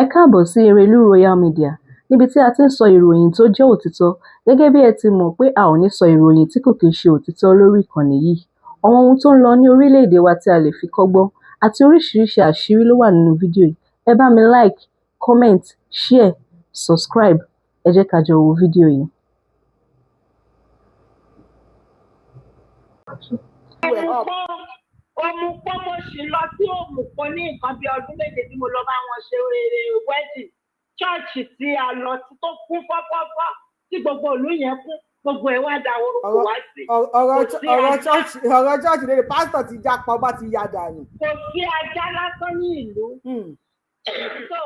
Ẹ káàbọ̀ sí Erelu Royale Media níbi tí a ti ń sọ ìròyìn tó jẹ́ òtítọ́. Gẹ́gẹ́ bí ẹ ti mọ̀ pé a ò ní sọ ìròyìn tí kò kí ń ṣe òtítọ́ lórí ìkànnì yìí. Àwọn ohun tó ń lọ ní orílẹ̀-èdè wa tí a lè fi kọ́gbọ́n àti oríṣiríṣi àṣírí ló wà nínú fídíò yìí. Ẹ bá mi like, comment, share, subscribe. Ẹ jẹ́ ká jọ wo fídíò yìí. Omu pọ́nmọ́ sí lọ sí òmùpọ̀ ní nǹkan bí ọdún méje tí mo lọ bá wọn ṣe wedding chọ́ọ̀chì tí a lọ tó kún fọ́fọ́fọ́ tí gbogbo ìlú yẹn kún gbogbo ẹ̀ wá da orúkọ wá sí. ọ̀rọ̀ chọ́ọ̀chì lè pásítọ̀ ti jápa ọba ti ya dànù. Kò sí ajá lásán ní ìlú. So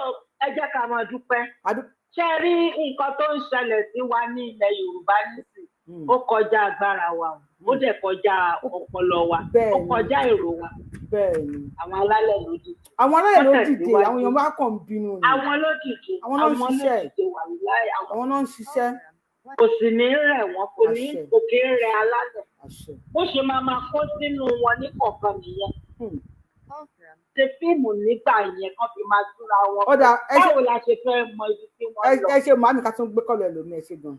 ẹ jẹ́ ká máa dúpẹ́. Ṣé rí nǹkan tó ń ṣẹlẹ̀ sí wa ní ilẹ̀ Yorùbá nísìnyí ó kọjá agbára wa ó dẹ̀ kọjá ọpọlọ wa ó kọjá èrò wa. Àwọn alálẹ̀ ló dìde. Àwọn alálẹ̀ ló dìde àwọn èèyàn bá kàn bínú ni. Àwọn ló dìde. Àwọn náà ń ṣiṣẹ́. Àwọn náà ń ṣiṣẹ́. Kò sì ní rẹ̀ wọ́n kò ní kò kí ń rẹ̀ alálẹ̀. Bó ṣe máa kó sínú wọn ní kọ̀ọ̀kan nìyẹn. Ṣe fíìmù nígbà yẹn kan fi máa túra wọn. Báwo la ṣe fẹ́ mọ ibi tí wọ́n lọ? Ẹ ṣe màmí ká tún gbé kọ́lọ̀ ẹlòmíì ẹ ṣe gan.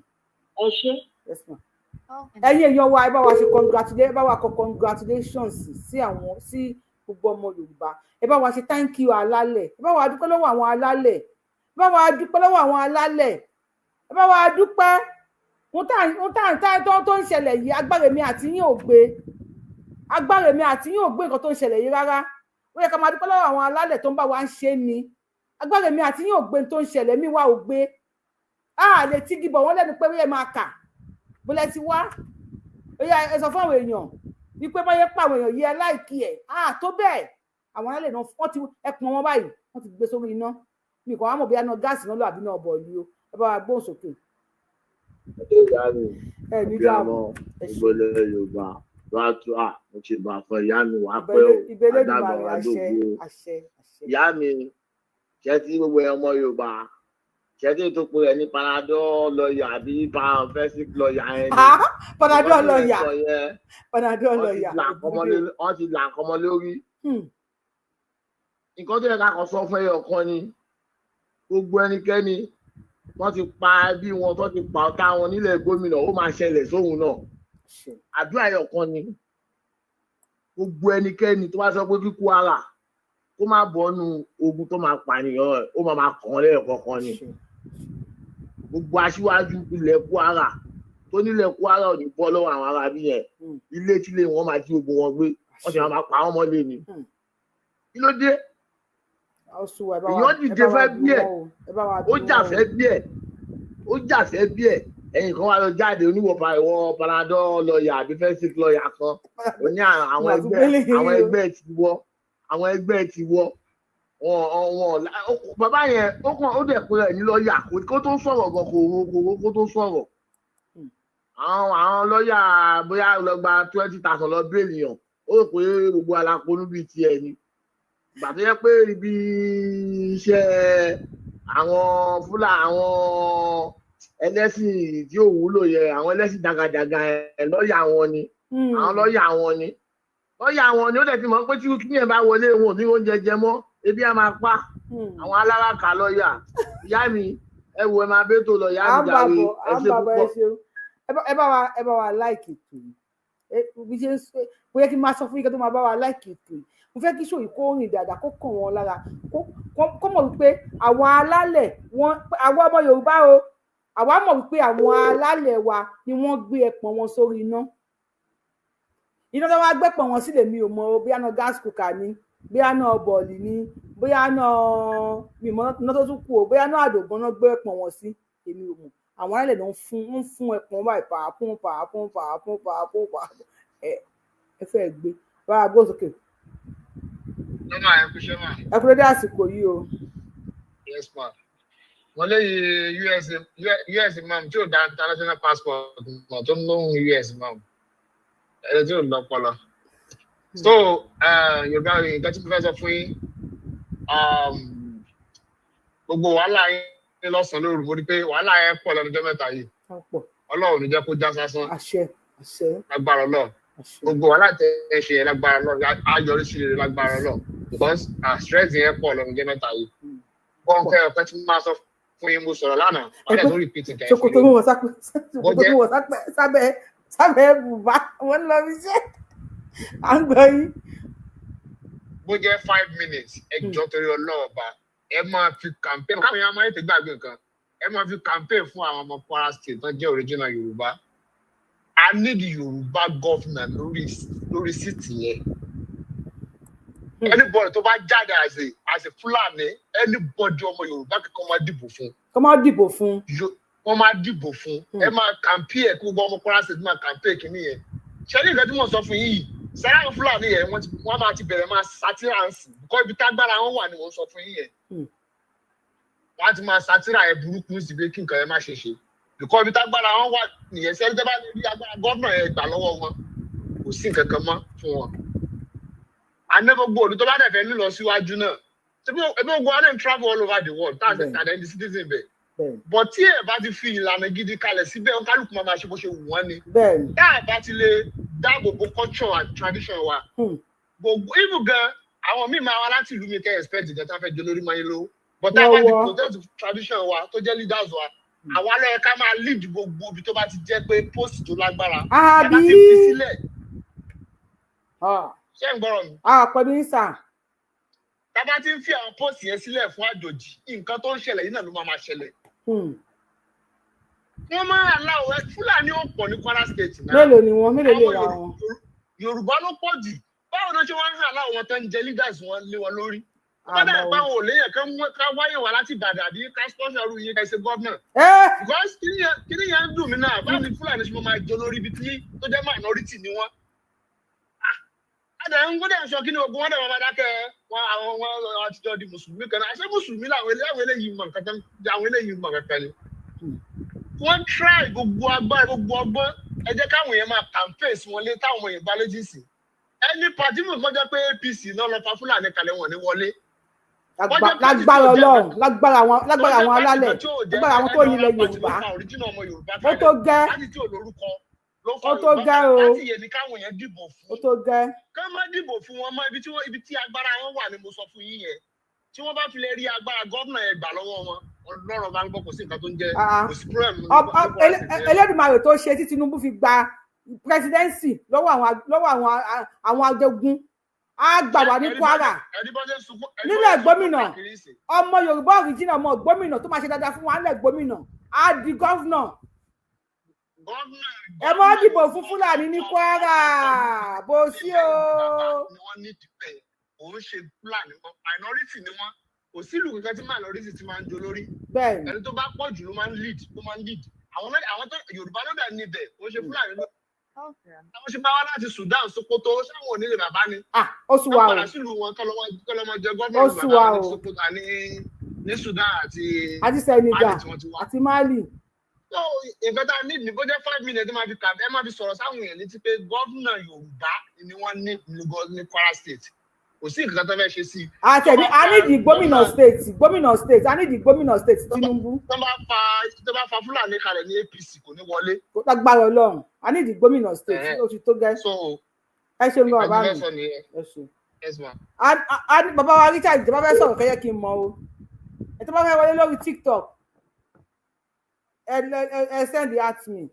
Ẹ ṣe. Ẹ̀yin èèyàn wa ẹ bá wa ṣe congratulations sí gbogbo ọmọ Yorùbá. Ẹ bá wa ṣe thank you alálẹ̀. Ẹ bá wa dúpẹ́ lọ́wọ́ àwọn alálẹ̀. Ẹ bá wa dúpẹ́ lọ́wọ́ àwọn alálẹ̀. Ẹ bá wa dúpẹ́. Tó ń ṣẹlẹ̀ yìí agbára mi àti yín ò gbé. Agbára mi àti yín ò gbé nǹkan tó ń ṣẹlẹ̀ yìí rárá. Ó yẹ ká máa dúpẹ́ lọ́wọ́ àwọn alálẹ̀ tó ń bá wa ń ṣe ni. Agbára mi àti yín ò gbé tó ń ṣẹlẹ̀ mi wá ò gbé. A lè tí gibọ̀ wọ́n lẹ́nu pé wíyẹ máa kà. Bólẹ̀ ti wá. Ó yá ẹ sọ fún àwọn èèyàn wípé báyé pa àwọn èèyàn yìí ẹ láìkí ẹ̀. Tó bẹ́ẹ̀ àwọn alálẹ̀ náà wọ́n ti ẹpọn wọn báyìí wọ́n ti gbé sórí iná. Mi kàn wá mọ̀ bí iná gáàsì náà lọ àbí náà bọ̀ ìlú o. Ẹ bá wa gbóhùn sókè. Ẹ ní dáàbò ìgbélé Yorùbá wá tó mo ti bà fún ìyá mi wá pẹ́ o àdàbọ̀ àdógbò ìyá mi ṣe tí gbogbo ọmọ Yorùbá ṣe tí tó pe ẹ ní panadol lọ́ọ̀yà àbí paracetamol lọ́ọ̀yà yẹn ni panadol lọ́ọ̀yà wọ́n ti là nǹkan mọ́ lórí nǹkan tó yẹ ká kàn sọ fún ẹyọ kan ni gbogbo ẹnikẹ́ni wọ́n ti pa bí wọn tó ti pa ọ̀tá wọn nílẹ̀ gómìnà ó máa ṣẹlẹ̀ sóhun náà àdúrà ẹyọ kan ni gbogbo ẹnikẹ́ni tó bá sọ pé kí Kwara kó má bọ́nu ogun tó máa pànìyàn ó máa kàn án lẹ́yìn kọ̀ọ̀kan ni gbogbo aṣíwájú ilẹ̀ Kwara tó nílẹ̀ Kwara ò ní bọ́ lọ́wọ́ àwọn ará bí yẹn ilé tílé wọn máa jí ogun wọn gbé wọ́n sì máa pa wọ́n mọ́lé ni kí ló dé èèyàn dìde fẹ́ bí ẹ̀ ó jà fẹ́ bí ẹ̀ ẹ̀yìn kan wá lọ jáde oníwọ̀ panadol lọ́ọ̀yà àbí fẹ́sìk lọ́ọ̀yà kan ó ní àwọn ẹgbẹ́ ti wọ́ bàbá yẹn ó dẹ̀ pé ẹ̀ ní lọ́ọ̀yà kó tó sọ̀rọ̀ gan kó tó sọ̀rọ̀ àwọn lọ́ọ̀yà bóyá lọ gba 20,000 lọ bẹ́ẹ̀lì yàn ó rò pé gbogbo alápolú bíi tiẹ̀ ni ìgbà tó yẹ pé ibi iṣẹ́ àwọn Fúlàní àwọn ẹlẹ́sìn tí ò wúlò yẹ àwọn ẹlẹ́sìn dàgàdàgà lọ́ọ̀yà wọn ni àwọn lọ́ọ̀yà wọn ni ó dẹ̀ ti mọ̀ pé tí kí yẹn bá wọlé wọn ò ní oúnjẹ jẹ mọ́ ebi á máa pa àwọn aláràkà lọ́ọ̀yà ìyá mi ẹ wo ẹ máa bẹ́ tó lọ ìyá mi jàre ẹ ṣe púpọ̀. ẹ bá wa láìkì tó yìí bóyá kí n máa sọ fún yín kí n tó máa bá wa láìkì tó yìí mo fẹ́ kí ṣòyí kó rìn dáadáa kó kàn wọ́n lára kó mọ̀ wípé àwọn alálẹ̀ àwọn ọmọ Yorùbá o àwa mọ̀ wípé àwọn alálẹ̀ wa ni wọ́n gbé ẹpọ̀n wọn sórí iná tó wá gbẹ́pọ̀n wọn sílẹ̀ mi ò mọ̀ bóyá náà gas cooker ni bóyá náà bọ̀ọ̀lì ni bóyá náà mímọ́ náà tó tún kù o bóyá náà àdògbọ́n náà gbé ẹpọ̀n wọn sí èmi ò mọ̀ àwọn alálẹ̀ náà ń fún ẹpọ̀n báyìí pàápùn ẹ fẹ́ gbé wàá gbó sókè. Ẹ kú dédé àsìkò yìí o. Yes ma wọn léyìí US mam tí ò dá international passport mọ tó ń lóhùn US mam ẹni tí ò lọ́pọlọ so Yorùbá nǹkan tí mo fẹ́ sọ fún yín gbogbo wàhálà yín lọ́sàn-án lóru mo rí pé wàhálà yẹn pọ̀ lẹ́nu ọjọ́ mẹ́ta yìí Ọlọ́run ní jẹ́ kó já sásán lágbára Ọlọ́run gbogbo wàhálà tẹ ẹ ṣe lágbára Ọlọ́run á yọrí sí rere lágbára Ọlọ́run because stress yẹn pọ̀ lọ́nà jẹ́ mẹ́ta yìí wọ́n fẹ́ ọ̀pẹ́ tí mo máa sọ fún yín mo sọ̀rọ̀ lánàá wọ́n dẹ̀ tó repeat nǹkan ẹ̀ ṣòkòtò mo wọ̀ sábẹ́ bùbá wọn lọ fi ṣe à ń gbọ́ yín. bó jẹ́ 5 minutes ẹjọ́ torí ọlọ́ọ̀ba ẹ máa fi campaign káwọn yẹn máa ń tẹ̀ gbàgbé nǹkan ẹ máa fi campaign fún àwọn ọmọ Kwara State tó jẹ́ original Yorùbá. I need Yoruba government lórí síìtì yẹn. Anybody tó bá jáde as a Fulani, anybody ọmọ Yorùbá kankan máa dìbò fún. Kọ́ máa dìbò fún. Wọ́n máa dìbò fún. Ẹ máa campaign kí gbogbo ọmọ Kwara State máa campaign kìíní yẹn. Ṣé ní ìgbà tí mo sọ fún yìí? Sára àwọn Fulani yẹn wọ́n máa ti bẹ̀rẹ̀ máa sátírànsì. Bíkọ́ ibi tágbára wọn wà ni wọ́n sọ fún yìí yẹn. Wọ́n á ti máa sátírà ẹ̀ burúkú sí pé kí nǹkan yẹn má ṣe ṣe. Bíkọ́ ibi tágbára wọn wà nìyẹn sẹ́ni tẹ́ bá rí agbára gọ́ọ̀nà yẹn gbà lọ́wọ́ wọn. Kò sí nǹkan kan mọ́ fún wọn. Àná gbogbo òdu tó bá dẹ̀ fẹ́ nílọ síwájú náà. Ebi ogun wa dey travel all over the world. That's the citizen bẹ̀. But tí ẹ bá ti fi ìlànà gidi kalẹ̀ síbẹ̀ kálukú máa ṣe bó ṣe wù wọ́n ni. Tá a bá ti lè dáàbò bo culture and tradition wa. Gbogbo ibù gan àwọn míì máa wá láti ìlú mi kẹ́ expect ìjọ tá a fẹ́ jẹ lórí mọ́ yín lówó. But tá a bá ti protect tradition wa tó jẹ́ leaders wa. Àwa lọ́yẹ ká máa lead gbogbo ibi tó bá ti jẹ́ pé post tó lágbára. Tá a bá ti fi sílẹ̀. Ṣé ń gbọ́rọ̀ mi? Pẹ̀lú ìsà. Tá a bá ti ń fi àwọn post yẹn sílẹ̀ fún àjòjì, nǹkan tó ń ṣẹlẹ̀ yìí náà ló máa ṣẹlẹ̀. Wọ́n máa aláwọ̀ Fúlàní ò pọ̀ ní Kwara State náà. Mélòó ni wọ́n? Mélòó lè ra wọn? Yorùbá ló pọ̀ jù. Báwo ni wọ́n ṣe wọ́n ń hàn láwọn wọn tó ń jẹ leaders wọn lé wọn lórí? Wọ́n dà báwọn ò léyàn ká wáyé wá láti Ìbàdàn àbí ká sponsor ru yín ká ṣe gọ́ọ̀nà. Because kíní yẹn ń dùn mí náà, báwo ni Fúlàní ṣe máa jẹ lórí ibi tí tó jẹ́ minority ni wọ́n? Adà ń gbọ́dọ̀ sọ kí ni ogun wọn dẹ̀ máa dákẹ́ wọn àwọn àtijọ́ di Mùsùlùmí kan náà. Àṣé Mùsùlùmí làwọn eléyìí mọ̀ kankan àwọn eléyìí mọ̀ kankan ni. Wọ́n try gbogbo agbára gbogbo ọgbọ́n ẹ jẹ́ káwọn èèyàn máa campaign wọn lé táwọn èèyàn bá léjì sí. Ẹni pàtí mọ̀ kọjá pé APC náà lọ fa Fúlàní kalẹ̀ wọn ní wọlé. Lágbára Ọlọ́run lágbára àwọn alálẹ̀ lágbára àwọn tó nílẹ̀ Yorùbá. Ó tó gẹ́. Ó tó gẹ́ o. Láti yẹ ni káwọn èèyàn dìbò fún. Ó tó gẹ́. Ká má dìbò fún wọn mọ́ ibi tí agbára wọn wà ni mo sọ fún yín yẹn. Tí wọ́n bá fi lè rí agbára gọ́ọ̀nà ẹ̀ gbà lọ́wọ́ wọn, Ọlọ́run bá ń gbọ́ kò sí nǹkan tó ń jẹ́ òsìpúrẹ́m. Elédùmarè tó ṣe tí Tinubu fi gba presidency lọ́wọ́ àwọn ajagun á gbà wá ní Kwara. Nílẹ̀ gómìnà ọmọ Yorùbá original ọmọ gómìnà tó máa ṣe dáadáa fún wa nílẹ̀ gómìnà á di gọ́vnà. Ẹ mọ́ dìbò fún Fúlàní ní Kwara bó sí o. Òun ṣe Fúlàní wọn minority ni wọn kò sí ìlú kankan tí minority ti máa ń dolórí. Ẹni tó bá pọ̀ jù ló máa ń lead. Àwọn tó Yorùbá ló dà níbẹ̀ ó ṣe Fúlàní lọ. Àwọn ṣe bá wá láti Sudan Sokoto sáwọn onílé bàbá ni. Ó sùn wá o. Wọ́n padà sílùú wọn kọ́lọ́mọ jẹ gọ́ọ̀mọ̀ bàbá ní Sokoto ní Sudan àti Senegal àti Mali. So nǹkan tá a ní ní bó jẹ́ 5 minutes ẹ máa fi sọ̀rọ̀ sáwọn èèyàn létí pé gọ́ọ̀nà Yorùbá ni wọ́n ní Kwara State. Kò sí nǹkan tó fẹ́ ṣe sí. A ní di gómìnà state a ní di gómìnà state Tinubu. Tó bá fa Fúlàní kalẹ̀ ní APC kò ní wọlé. Kò lágbára Ọlọ́run a ní di gómìnà state ó ti tó gẹ́. Ẹ ṣe ń lọ bàbá mi. Ẹ ṣe. Bàbá wa Richard ìjọba fẹ́ sọ̀rọ̀ kẹ́yẹ́ kí n mọ o. Ẹ tó bá fẹ́ wọlé lórí TikTok ẹ send at me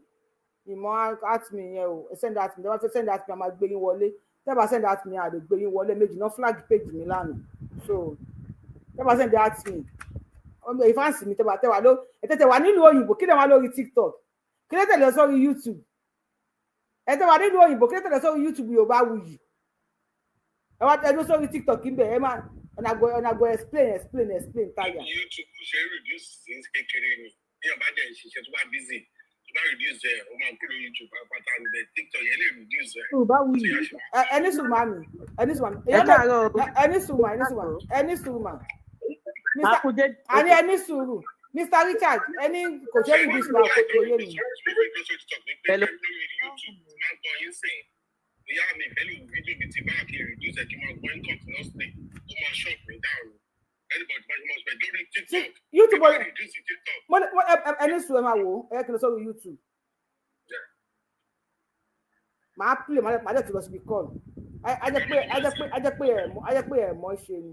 ìmọ̀ at me yẹn o ẹ send at me ẹ bá fẹ́ send at me a máa gbé yín wọlé. Tẹ́bà send at me àdè gbé yín wọlé méjì náà flag page mi lánàá so tẹ́bà send at me ọmọ ìfáǹsì mi tẹ́bà ló ẹ̀tẹ̀tẹ̀ wà nílùú òyìnbó kí lè wá lórí TikTok kí lè tẹ̀lé sórí YouTube ẹ̀tẹ̀ wà nílùú òyìnbó kí lè tẹ̀lé sórí YouTube Yorùbáwùyí ẹ wá tẹ̀lé sórí TikTok ń bẹ̀ ẹ máa ọ̀nà go explain táyà. YouTube ṣe reduce sí kékeré ni bí ọba jẹ́ ìṣiṣẹ́ tó bá busy reduce ẹ o máa kúrò YouTube pátá níbẹ̀ TikTok yẹn lè reduce ẹ. ẹni sùnmà ẹni sùúrù Mr. Richard ẹni kò ṣe reduce wa kò yé mi. Ìyá mi pẹ̀lú fídíò bíi ti báàkì reduce ẹ kí n máa gbọ́ continuously ó máa shock me down. Anybody must be doing TikTok. YouTube ẹni sùn ẹ máa wò ẹ kí lọ sórí YouTube. Màá play màá dẹ̀ ti lọ síbi call ajẹ́ pé ẹ̀ mọ́ ṣe ni.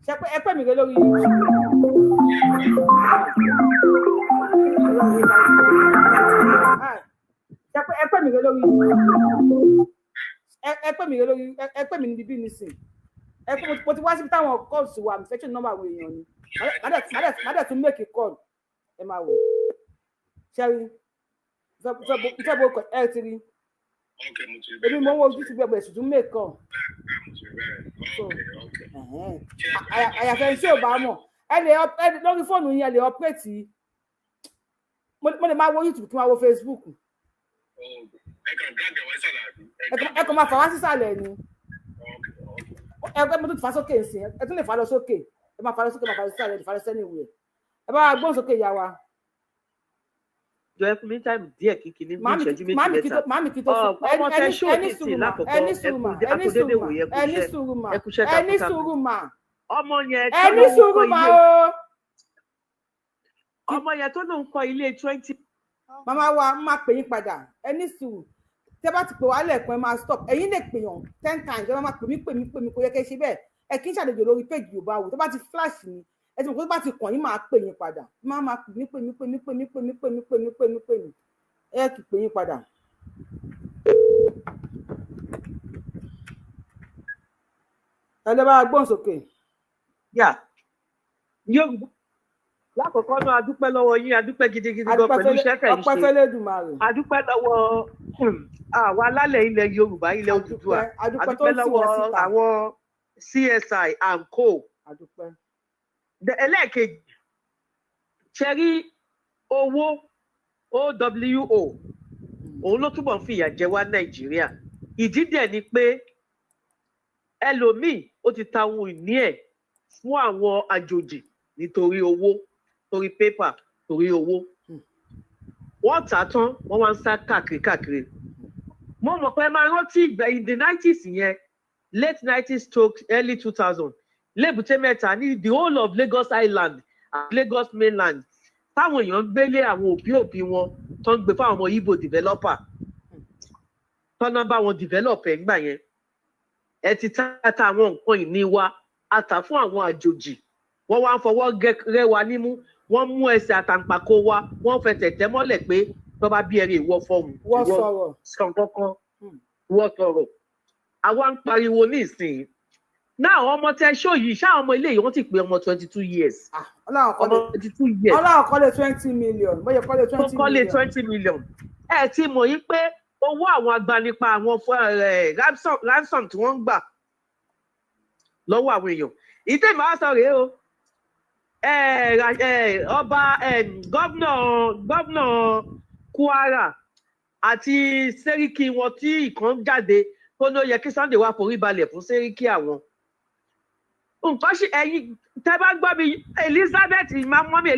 Ṣé pé ẹ pè mí lórí ṣé pé ẹ pè mí lórí ẹ pè mí ní bíbí nísìn ẹ pé mo ti wá síbi táwọn calls wà mí fẹ́ẹ́ nọ́mbà àwọn èèyàn ni má dẹ̀ tún make a call ẹ máa wò ṣẹ́rí ìfẹ́ bó kọ ẹ ti rí èmi mo ń wo ojú ti gbẹgbẹ ẹ̀sùn tún make call àyàfẹ́ iṣẹ́ ò bá mọ̀ ẹ lórí fóònù yẹn lè operate mo lè máa wo YouTube kí n máa wo Facebook ẹ kàn máa fà wá sísàlẹ̀ ni ẹgbẹ́ mo tún ti fà sókè nsìn ẹ tún lè fà lọ sókè ẹ máa fà lọ sókè máa fà lọ sísàlẹ̀ ẹ fà lọ sẹ́ni ìwé ẹ bá wa gbọ́n sókè ìyá wa. jọ ẹ fún mi táìmù díẹ̀ kíkì ní ìṣẹ́jú méjì mẹ́ta ọmọ tẹ ṣóòtì sí lákòókò ẹkùdédé wòye ẹkúṣẹ́ takuntakun ọmọ yẹn tó ló ń kọ́ ilé 20. màmá wa máa pè yín padà ẹni sùúrù tẹ́ bá ti pè wá lẹ́ẹ̀kan ẹ máa stop ẹ̀yin lè pè yàn 10 times ẹ máa pè mí kò yẹ kẹ́ ṣe bẹ́ẹ̀ ẹ kì í ṣàlejò lórí péjì Yorùbá Wò tó bá ti flash ni ẹ ti mọ̀ pé tó bá ti kàn yín máa pè yín padà máa pè mí ẹ kì í pè yín padà. ẹ lè bá gbọ́n sókè. Yorùbá lákòókò náà adúpẹ́ lọ́wọ́ yín adúpẹ́ gidigidi gan pẹ̀lú iṣẹ́ tẹ̀ ń ṣe adúpẹ́ lọ́wọ́ àwọn alálẹ̀ ilẹ̀ Yorùbá ilẹ̀ Odùduwà adúpẹ́ lọ́wọ́ àwọn CSI and co. ẹlẹ́ẹ̀kejì ṣẹ́rí owó OWO òun ló túbọ̀ ń fìyà jẹ wá Nàìjíríà ìdí dẹ̀ ni pé ẹlòmíì ó ti ta ohun ìní ẹ̀ fún àwọn àjòjì nítorí owó torí pépà torí owó wọ́n tà tán wọ́n wá ń sá káàkiri mo mọ̀ pé máa rántí ìgbà in the 90s yẹn late 90s stroke early 2000 lébùté mẹ́ta ní the whole of Lagos Island and Lagos mainland táwọn èèyàn gbélé àwọn òbí wọn tó ń gbé fáwọn ọmọ Igbo developer tọ́nà bá wọn developer ńgbà yẹn ẹ ti tààtà àwọn nǹkan ìní wa àtà fún àwọn àjòjì wọ́n wá ń fọwọ́ rẹ́ wa nímú wọ́n mú ẹsẹ̀ àtàǹpàkò wa wọ́n fẹsẹ̀ tẹ̀ mọ́lẹ̀ pé tó bá bí ẹrẹ ìwọ fọ́ọ̀mù ìwọ sàn kankan ìwọ sọ̀rọ̀ àwa ń pariwo ní ìsìn náà àwọn ọmọ tẹ ṣó yìí ṣáà ọmọ ilé yìí wọ́n ti pé ọmọ 22 years ọmọ 22 years Ọlọ́run kọ́lé 20 million bóyá kọ́lé 20 million ẹ ti mọ̀ yín pé owó àwọn agbanipa àwọn ransom tí wọ́n ń gbà lọ́wọ́ àwọn èèyàn ìtẹ́ ìmọ̀ àṣọ rèé o ọba gọ́vnà Kwara àti sẹ́ríkì wọn tí ìkan jáde tó ló yẹ kí Sunday wá forí balẹ̀ fún sẹ́ríkì àwọn nǹkan ṣe ẹ̀yin tẹ́ bá gbọ́ mi Elizabeth mọ́mí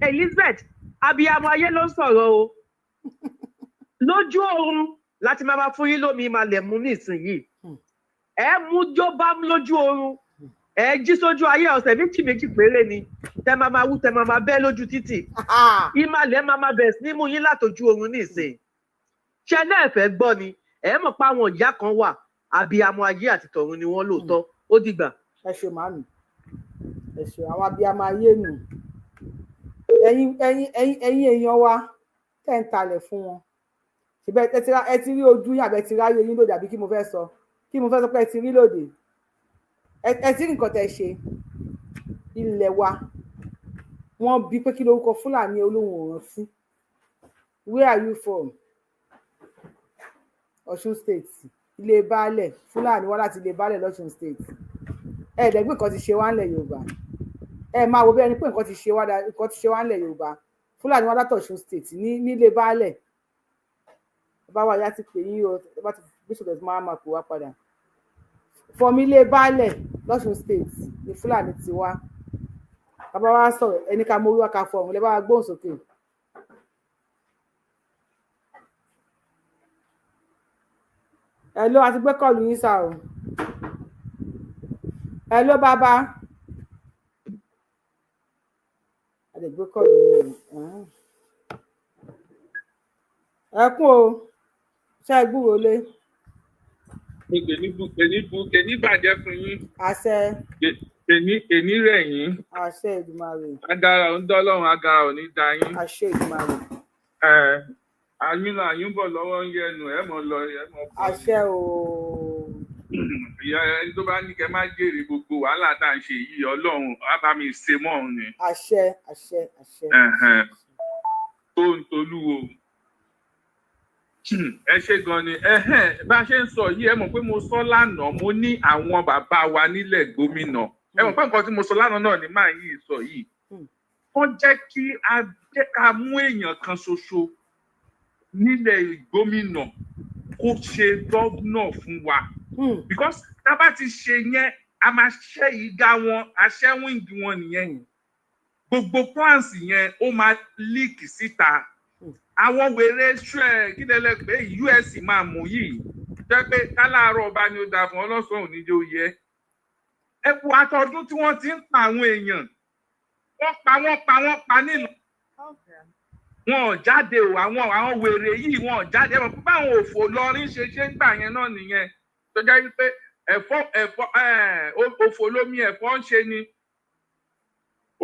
Elizabeth abiyamọ ayé ló ń sọ̀rọ̀ o lójú oorun láti máa fún yín lómi ìmàlẹ̀ mú nísìnyìí ẹ mú jó bá mú lójú oorun ẹ jí sójú ayé ọ̀sẹ̀ méjì péré ni tẹ máa wú tẹ máa bẹ́ lójú títì ìmàlẹ̀ máa bẹ̀rẹ̀ sí ní mú yín látọjú oorun nísìnyìí ṣe náà fẹ́ gbọ́ ni ẹ mọ̀ pé àwọn ìyá kan wà abiyamọ ayé àti tọ̀run ni wọ́n lóòótọ́ ó dìgbà. ẹ ṣe màmí ẹ ṣe àwọn abiyamọ ayé nù ẹ̀yin èèyàn wa tẹ́ ń talẹ̀ fún wọn ṣùgbọ́n ẹ ti rí ojú yín àbẹ ti ráyè yín lóde àbí kí mo fẹ́ sọ pé ẹ ti rí lóde ẹ ti rí nǹkan tẹ́ ṣe ilẹ̀ wa wọ́n bí pé kí lórúkọ Fúlàní olóhùn ọ̀ràn sí where are you from Ọ̀ṣun state ilé baálẹ̀ Fúlàní wá láti ilé baálẹ̀ lọ́ṣun state ẹ̀ẹ́dẹ́gbẹ́ nǹkan ti ṣe wá ńlẹ̀ Yorùbá ẹ máa wo bí ẹni pé nǹkan ti ṣe wá ńlẹ̀ Yorùbá Fúlàní wá látọ̀ṣun state nílé baálẹ̀ bá wà yá ti pè yín o bá ti bíṣọ̀dọ̀ tí máa pè wá padà fọmi ilé baálẹ̀ lọ́ṣun state ní Fúlàní ti wá bàbá wa sọ̀rọ̀ ẹni ká mórí wá ká fọ ọ̀hún lẹ́ bá wa gbóhùn sókè. Hello àti gbé kọ́ọ̀lù yín sá o. Hello bàbá. gbé kọ́ọ̀lù mi ẹkún o ṣe é gbúròó lé. Èní bàjẹ́ fún yín. Àṣẹ. Èní rẹ̀ yín. Àṣẹ Èdùmàrè. Agara ò ń dọ́lọ́run, agara ò ní da yín. Àṣẹ Èdùmàrè. Àyínlá àyínbọ̀ lọ́wọ́ ń yẹnu ẹ̀ mọ̀ lọ ẹ̀ mọ̀ bọ̀. Àṣẹ o. Ìyá ẹni tó bá ní kẹ́ má jèrè gbogbo wàhálà tá à ń ṣe yìí Ọlọ́run á bá mi ṣe mọ́ òun ni. Àṣẹ àṣẹ àṣẹ. Tó ń tolúwo. Ẹ ṣe gan ni bá a ṣe ń sọ yìí ẹ mọ̀ pé mo sọ lánàá mo ní àwọn bàbá wa nílẹ̀ gómìnà ẹ mọ̀ pé nǹkan tí mo sọ lánàá náà ni máa yìí sọ yìí wọ́n jẹ́ kí a jẹ́ ká mú èèyàn kan ṣoṣo nílẹ̀ gómìnà kó ṣe gọ́vnà fún wa because tá a bá ti ṣe yẹn a máa ṣe ìga wọn aṣẹ́wìngì wọn nìyẹn gbogbo plans yẹn ó máa líìkì síta. Àwọn wèrè kí lẹ́lẹ́gbẹ́ US máa mú yìí jẹ́ pé káláàárọ̀ ọba ni ó dáa fún ọlọ́sàn òní jẹ́ oyè ẹ̀kú àtọ́dún tí wọ́n ti ń pa àwọn èèyàn wọ́n pa nílùú wọn ò jáde o àwọn wèrè yìí wọn ò jáde ẹ̀mọ̀ pípa àwọn òfò lọ́rin ṣe ń gbà yẹn náà nìyẹn tó jẹ́ wípé òfò lómi ẹ̀fọ́ ń ṣe ni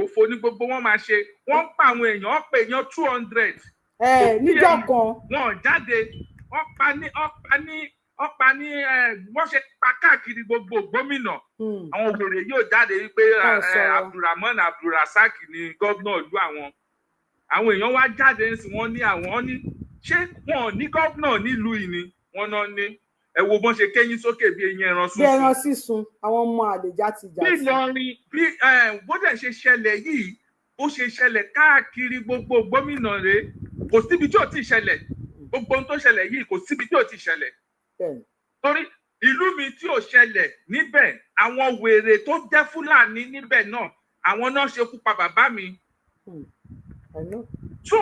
òfò ní gbogbo wọn máa ṣe wọ́n pa àwọn èèyàn wọ́n pè èèyàn 200. Níjọ́ kan wọn jáde wọ́n pa ní wọ́n ṣe pa káàkiri gbogbo gómìnà àwọn wèrè yóò jáde wípé Abdulrahman Abdulrasaq ni gómìnà ìlú àwọn èèyàn wá jáde sí wọn ní àwọn ní ṣé wọn ní gómìnà nílùú yìí ni wọn náà ní ẹ wo bọ́n ṣe kẹ́yìn sókè bí eyín ẹran sísun. Bí ẹran sísun àwọn ọmọ àlèjá ti jà sí. Bí Ìlọrin bí bó dẹ̀ ṣe ṣẹlẹ̀ yìí ó ṣe ṣẹlẹ̀ káàkiri gbogbo gómìnà rẹ̀ kò síbi tí ò ti ṣẹlẹ̀ gbogbo ohun tó ṣẹlẹ̀ yìí kò síbi tí ò ti ṣẹlẹ̀ torí ìlú mi tí ò ṣẹlẹ̀ níbẹ̀ àwọn wèrè tó jẹ́ Fúlàní níbẹ̀ náà àwọn náà ṣekú pa bàbá mi so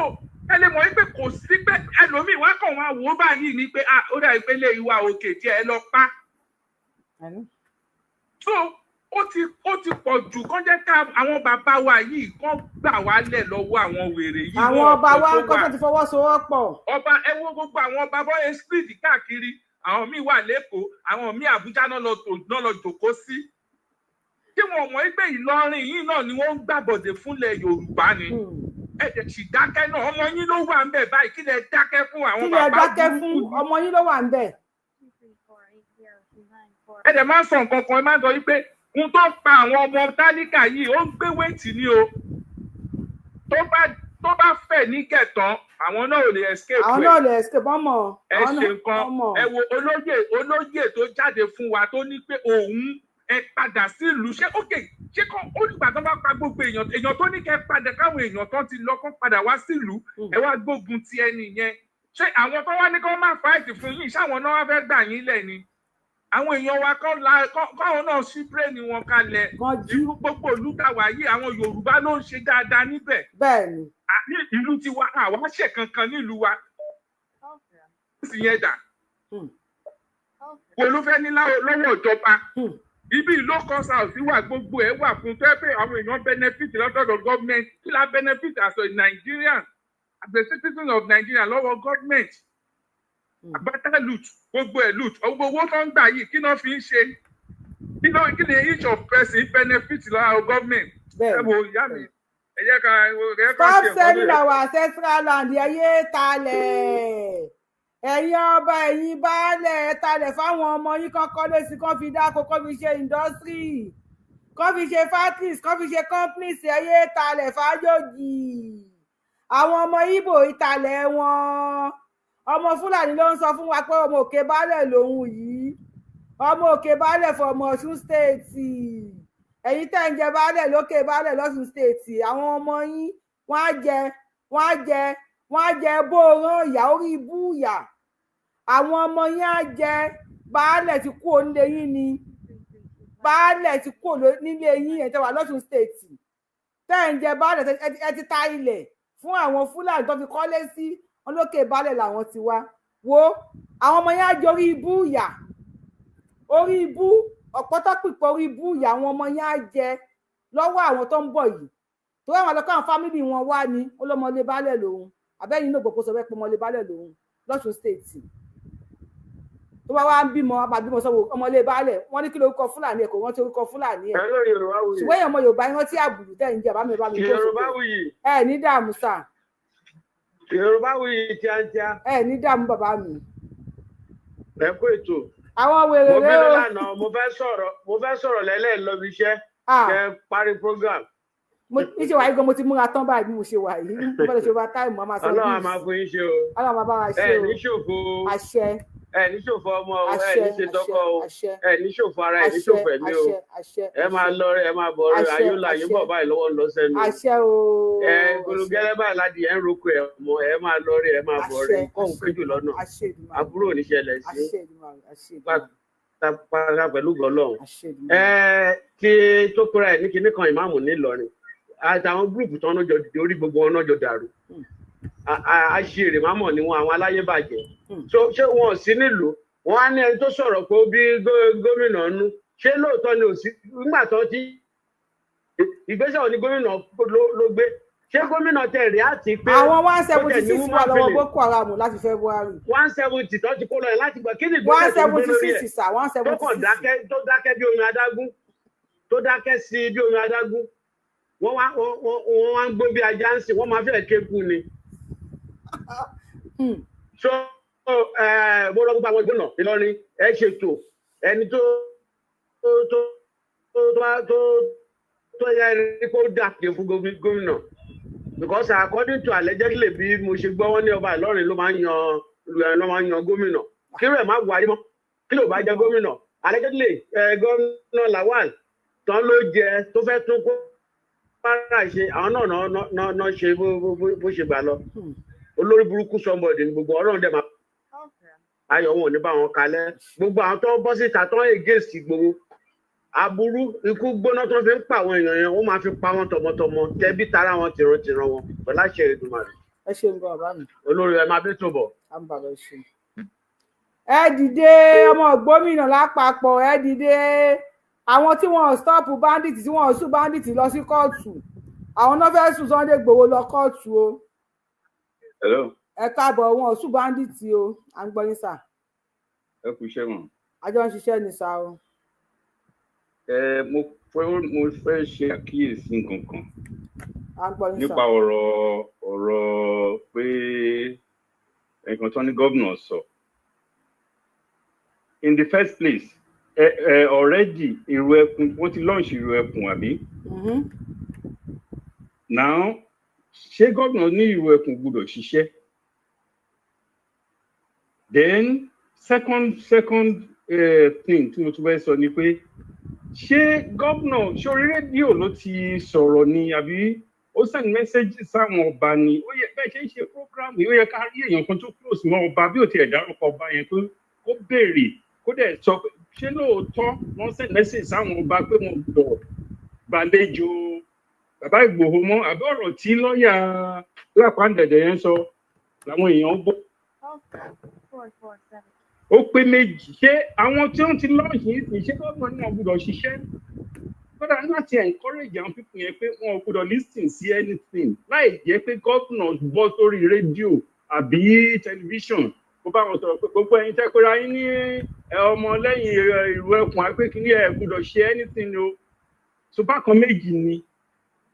ẹ lè mọ̀ wípé kò sí pé ẹlòmíì wá kàn wá wò ó báyìí ni pé ó dà pé lè ìwà òkè tí ẹ lọ pa so ó ti pọ̀ jù kán jẹ́ ká àwọn bàbá wa yìí kán gbà wálẹ̀ lọ́wọ́ àwọn wèrè yìí. Àwọn ọba wa kọ́ tó ti fọwọ́sowọ́pọ̀. Ọba ẹ wo gbogbo àwọn ọba bọ́yẹ street káàkiri àwọn míì wà lẹ́kọ̀ọ́ àwọn míì Àbújá náà lọ jòkó sí. Kí wọ́n mọ̀ pé Ìlọrin yìí náà ni wọ́n ń gbàbọ̀dé fúnlẹ̀ Yorùbá ni. Ẹ̀jẹ̀ sì dákẹ́ náà ọmọ yín ló wà ń bẹ̀ báyìí kí lẹ dákẹ́ fún àwọn bàbá. Kí lẹ dákẹ́ fún ọmọ yín ló wà ń bẹ̀. Ẹ̀jẹ̀ máa ń sọ nǹkan kan ẹ máa ń sọ wípé ohun tó pa àwọn ọmọ tálíkà yìí ó ń gbé wéètì ni o tó bá fẹ̀ ní kẹtàn àwọn náà ò lè escape. Àwọn náà ò lè escape ọmọ. Ẹ ṣe nǹkan ẹ wo olóyè tó jáde fún wa tó ní pé òun ẹ padà sílùú ṣé kàn ó nígbà tó bá pa gbogbo èèyàn tó ní kẹ padà káwọn èèyàn tó ti lọ kán padà wá sílùú ẹ wá gbógun ti ẹni yẹn ṣé àwọn tó wá ní kán má fáìtì fún yín ṣáwọn náà wá fẹ́ gbà yín lẹ̀ ni àwọn èèyàn wa káwọn náà ṣí bírèèni wọn kalẹ̀ ìlú gbogbo ìlú tàwa yìí àwọn Yorùbá ló ń ṣe dáadáa níbẹ̀. Bẹ́ẹ̀ni. Ní ìlú tiwa àwa ṣe kankan nílùú wa sì yẹn dà wo ló fẹ́ ní lọ́wọ́ ìjọba ibi ìlú consult wà gbogbo ẹ̀ wà fún tó ẹ pé àwọn èèyàn benefit lọ́dọ̀ government kí la benefit as a Nigerian as a citizen of Nigeria lọ́wọ́ government. Àbátá loot gbogbo ẹ̀ loot gbogbo owó tó ń gbà yìí kí náà fi ń ṣe kí ni each of person benefit lọ́wọ́ government. Ẹ wo ìyá mi ẹ jẹ́ ká ṣe stop selling our ancestral land ẹyẹ talẹ̀ ẹ̀yin ọba ẹ̀yin baálẹ̀ talẹ̀ fáwọn ọmọ yín kan kọ́lé sí kan fi dáko kan fi ṣe industry kan fi ṣe factories kan fi ṣe companies ẹyẹ talẹ̀ fájòjì àwọn ọmọ Ìgbò ìtalẹ̀ wọn. Ọmọ Fúlàní ló ń sọ fún wa pé ọmọ òkè baálẹ̀ lòun yìí ọmọ òkè baálẹ̀ for Ọ̀ṣun state ẹ̀yin tẹ́ ń jẹ baálẹ̀ lókè baálẹ̀ lọ́ṣun state àwọn ọmọ yín wọ́n á jẹ bóorán ìyá orí ibú ìyá àwọn ọmọ yín á jẹ baálẹ̀ ti kú onílé yín ni baálẹ̀ ti kú nílé yín ẹ̀ tẹ́ wà lọ́ṣun state tẹ́ ń jẹ baálẹ̀ ẹ ti ta ilẹ̀ fún àwọn Fúlàní tó fi kọ́lé sí olókè baálẹ̀ làwọn ti wá wo àwọn ọmọ yẹn á jẹ orí ibú ìyà orí ibú ọ̀pọ̀tọ́ pìpọ̀ orí ibú ìyà àwọn ọmọ yẹn á jẹ lọ́wọ́ àwọn tó ń bọ̀ yìí tó wà wọn lọ káwọn fámìlì wọn wá ní ọlọmọlé baálẹ̀ lòun abẹ́yìn náà gbogbo sọ fẹ́ pé ọmọlé baálẹ̀ lòun lọ́sùn stéètì tó bá wá ń bímọ abàbímọ sọ́wọ́ ọmọlé baálẹ̀ wọ́n ní kí lórúkọ fúlàní ẹ̀ kò wọ́n ti orúkọ fúlàní ẹ̀ ṣùgbọ́n èèyàn ọmọ yorùbá yẹn tí àbùrù tẹ̀ ń jẹ́ bá mi gbósòkè ẹ ní dààmú sà yorùbá wuyì tíátíá ẹ ní dààmú bàbá mi. ẹ kó ètò àwọn wèrè mo rẹ bẹ̀rẹ̀ o lánàá mo fẹ́ sọ̀rọ̀ lẹ́lẹ́ lọ́bi iṣẹ́ kẹ́ parí program. níṣẹ́ wàá yí gan mo ti múra tán báyìí bí mo ṣe wà yìí mo fẹ́ lọ ṣe over time màmá sọ ọlọ́run a máa fún yín ṣe o ọlọ́run máa bá wa ṣe o ẹ ní ṣòfò àṣẹ ẹ ní ṣòfò ọmọ o ẹ ní ṣe tọkọ o ẹ ní ṣòfò ara ẹ ní ṣòfò ẹ̀mí o ẹ máa lọ rẹ ẹ máa bọ̀ rẹ ayọ́lá yín bọ̀ báyìí lọ́wọ́ lọ sẹ́nu àṣẹ o ẹ gbólógẹ́lẹ́ báyìí láti ẹ ń roko ẹ mọ ẹ máa lọ rẹ ẹ máa bọ̀ rẹ kóhun kéjù lọ́nà àbúrò oníṣẹ̀lẹ̀ sí pàápàá pẹ̀lú gọlọ́run kí tó kóra ẹ̀ ní kinní kan ìmáàmù nílọrin àtàwọn gúrùpù tán lọ́jọ́ dìde orí gbogbo wọn lọ́jọ́ dàrú àṣìírí mámọ̀ ni wọn àwọn aláyébàjẹ́ ṣé wọn ò sí nílùú wọn á ní ẹni tó sọ̀rọ̀ pé ó bí gómìnà nú ṣé lóòótọ́ ni ò sí nígbà tó ti ìgbésẹ̀ òní gómìnà ló gbé ṣé gómìnà tẹ̀rí àti pé àwọn 176 wà lọ́wọ́ boko haram láti February 170 tó ti kó lọ yẹn láti gbà kí ni ìgbésẹ̀ tó gbé lórí ẹ̀ 176 tó kàn dákẹ́ tó dákẹ́ bí omi adágún tó dákẹ́ sí bí omi adágún wọ́n wá ń gbó bí ajá ń sìn wọ́n máa fẹ́ kéku ni. so mo rọ gbogbo àwọn ìgbóná Ìlọrin ẹ ṣètò ẹni tó yẹ ẹni kó dàpọ̀ fún gómìnà because according to allegedly bí mo ṣe gbọ́ wọ́n ní ọba Ìlọrin ló máa ń yan gómìnà kí ló ẹ̀ má wáyé mọ́ kí ló bá jẹ gómìnà allegedly gómìnà Lawal tán ló jẹ tó fẹ́ tún kó para ṣe àwọn náà ṣe bó ṣe gbà lọ olórí burúkú somebody ní gbogbo ọ̀rọ̀ dẹ̀ máa ayọ̀ wọn ò ní bá wọn kalẹ̀ gbogbo àwọn tó bọ́ síta tó ń against Ìgbòho aburú ikú gbóná tó fi ń pa àwọn èèyàn yẹn wọ́n máa fi pa wọn tọmọtọmọ tẹbí tara wọn tìrantìran wọn pẹ̀lú àṣẹ Èdùmàrè. ẹ ṣe ń bọ bàbá mi. olórí ẹ máa bí tó bọ̀. ẹ dìde ọmọ gómìnà lápapọ̀ ẹ dìde àwọn tí wọn stop bandit tí wọn sùn bandit lọ sí kóòtù àwọn náà fẹ́ẹ́ sùn Sunday Igboho lọ kóòtù o. ẹ káàbọ̀ wọn sùn bandit o à ń gbọ́ yín sà. ẹ kú iṣẹ́ mọ̀. àjọ ń ṣiṣẹ́ ní sá o. mo fẹ́ ṣe àkíyèsí nǹkan kan à ń gbọ́ yín sà. nípa ọ̀rọ̀ pé nǹkan tó ní gómìnà sọ. In the first place already Iru Ekun wọ́n ti launch Iru Ekun àbí. Now ṣé gómìnà ní Iru Ekun gbọ́dọ̀ ṣiṣẹ́? Then second thing tí mo tún fẹ́ sọ ni pé ṣé gómìnà ṣé orí rédíò ló ti sọ̀rọ̀ ni àbí ó send message sáwọn ọba ni ó yẹ bẹ́ẹ̀ ṣe ń ṣe program yìí ó yẹ ká rí èèyàn kan tó close mọ́ ọba bí ò tiẹ̀ dárúkọ ọba yẹn tó ó béèrè kó dẹ̀ sọ pé ṣé lóòótọ́ wọ́n send message sáwọn ọba pé wọ́n gbọ́ gbàlejò bàbá Ìgbòho mọ́ àbí ọ̀rọ̀ tí lọ́ọ̀yà Lápàndẹ̀dẹ̀ yẹn sọ làwọn èèyàn gbọ́. Ó pé méjì ṣé àwọn tí wọ́n ti lọ́ọ̀ṣì yìí ṣé gómìnà náà gbọ́dọ̀ ṣiṣẹ́ kódà láti encourage àwọn pípọ̀ yẹn pé wọn ò gbọ́dọ̀ listen sí anything láì jẹ́ pé gómìnà bọ́ sórí rédíò àbí tẹlifíṣàn kó bá wọn sọ̀rọ̀ pé gbogbo ẹ̀yin tẹ́kọ̀ọ́ra yín ní ọmọ lẹ́yìn Iru Ekun àpékiní ẹ̀ gbọ́dọ̀ ṣe anything o so bákan méjì ni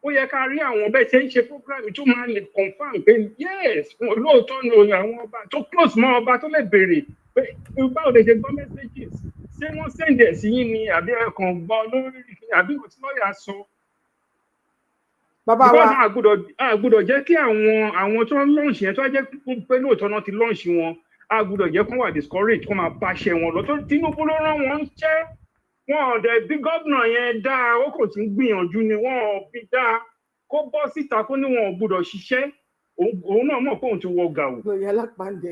ó yẹ ká rí àwọn bẹ́ẹ̀ ṣe ń ṣe program tó máa lè confam pé yes lóòótọ́ ni àwọn ọba tó close mọ́ ọba tó lè béèrè pé báwo lè ṣe gbọ́ messages ṣé wọ́n send ẹ̀ sí yín ni àbí ẹ̀kan gbọ́ lórí àbí kò tí lọ́ọ̀yà sọ. bàbá wa àgbọ́dọ̀ jẹ́ kí àwọn tó ń launch yẹn tó jẹ́ pé lóòótọ́ náà ti launch wọn àgbọ́dọ̀ jẹ́ kó wà discourage kó máa báṣẹ wọn lọ tó Tinubu ló rán wọn ń ṣẹ́ wọn ọ̀dẹ̀ bí gómìnà yẹn dáa ó kò tí ń gbìyànjú ni wọn ò bí dáa kó bọ́ síta kó ní wọn ò gbọ́dọ̀ ṣiṣẹ́ òun náà mọ̀ pé òun ti wọ gàù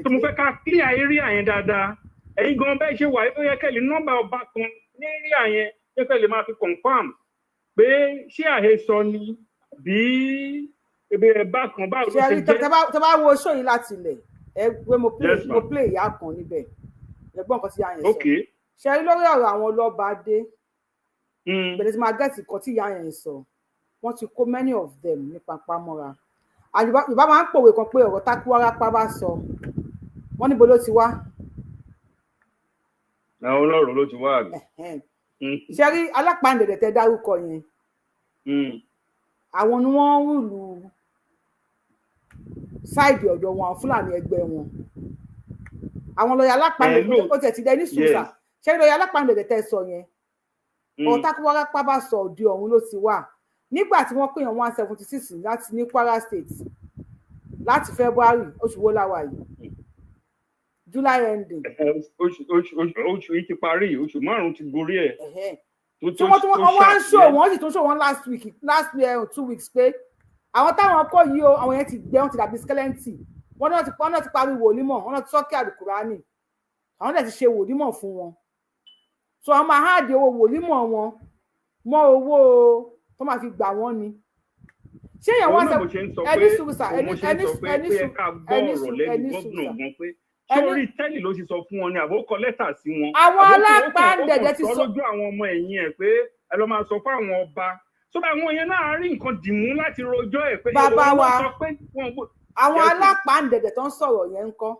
tó mo fẹ́ ká clear area yẹn dáadáa ẹ̀yin gan bẹ́ẹ̀ ṣe wà ó yẹ kẹ́lẹ̀ nọ́mbà ọba kan ní area yẹn yẹ kẹ́lẹ̀ máa fi confam pé ṣé àhesọ ni bí ebe ẹ̀bá kan báwo ló ṣe jẹ́. tó bá wo ṣó yìí láti ilẹ̀ ẹ pé mo play ìyá kan níbẹ̀ ẹ̀gbọ́n nǹkan tí ìyá yẹn sọ ṣe rí lórí ọ̀rọ̀ àwọn ọlọ́ba dé bẹ̀rẹ̀ tí máa gẹ̀ẹ́sì kan tí ìyá yẹn sọ wọ́n ti kó many of them ní papamọ́ra. Yorùbá máa ń pòwe kan pé ọ̀rọ̀ tákúwárápá bá sọ wọ́n níbo ló ti wá. àwọn ọlọ́run ló ti wá àgbà. ṣe rí alápàǹdẹ̀dẹ̀ tẹ dárúkọ yẹn àwọn ni wọ́n ń rúlu sáìdì ọ̀dọ̀ wọn Fúlàní ẹgbẹ́ wọn. àwọn lọ́ọ̀yà alápàǹdẹ̀dẹ̀ ó tẹ̀ ti dẹ ní sùúrù ṣe rí lọ́ọ̀yà alápàǹdẹ̀dẹ̀ tẹ sọ yẹn ọ̀rọ̀ tákúwárápá bá sọ òdi ọ̀hún ló ti wà nígbà tí wọ́n pèèyàn 176 láti ní Kwara State láti February oṣù wo láwa yìí July ending. oṣù yìí ti parí oṣù 5 ti gorí ẹ̀. tí wọ́n wá ń ṣò wọ́n sì tún ṣò wọ́n last week 2 weeks pé àwọn táwọn kọ́ yìí o àwọn yẹn ti gbẹ wọ́n ti dàbí skeleton wọ́n náà ti parí wòlímọ̀ wọ́n náà ti sọ́kẹ́ àlùkùránì àwọn náà ti ṣe wòlímọ̀ fún wọn so àwọn máa háàdì owó wòlímọ̀ wọn mọ́ owó tó máa fi gbà wọ́n ni. ṣé èèyàn wọ́n sọ ẹni sùúrùsà ẹni sùúrùsà sórí tẹ́lì ló ti sọ fún wọn ni àbó kọ lẹ́tà sí wọn. àwọn alápàǹdẹ̀dẹ̀ ti sọ lójú àwọn ọmọ ẹ̀yìn ẹ̀ pé ẹ lọ máa sọ fún àwọn ọba sódà àwọn yẹn náà rí nǹkan dìmú láti rojọ́ ẹ̀ pé bàbá wa àwọn alápàǹdẹ̀dẹ̀ tó ń sọ̀rọ̀ yẹn ń kọ́.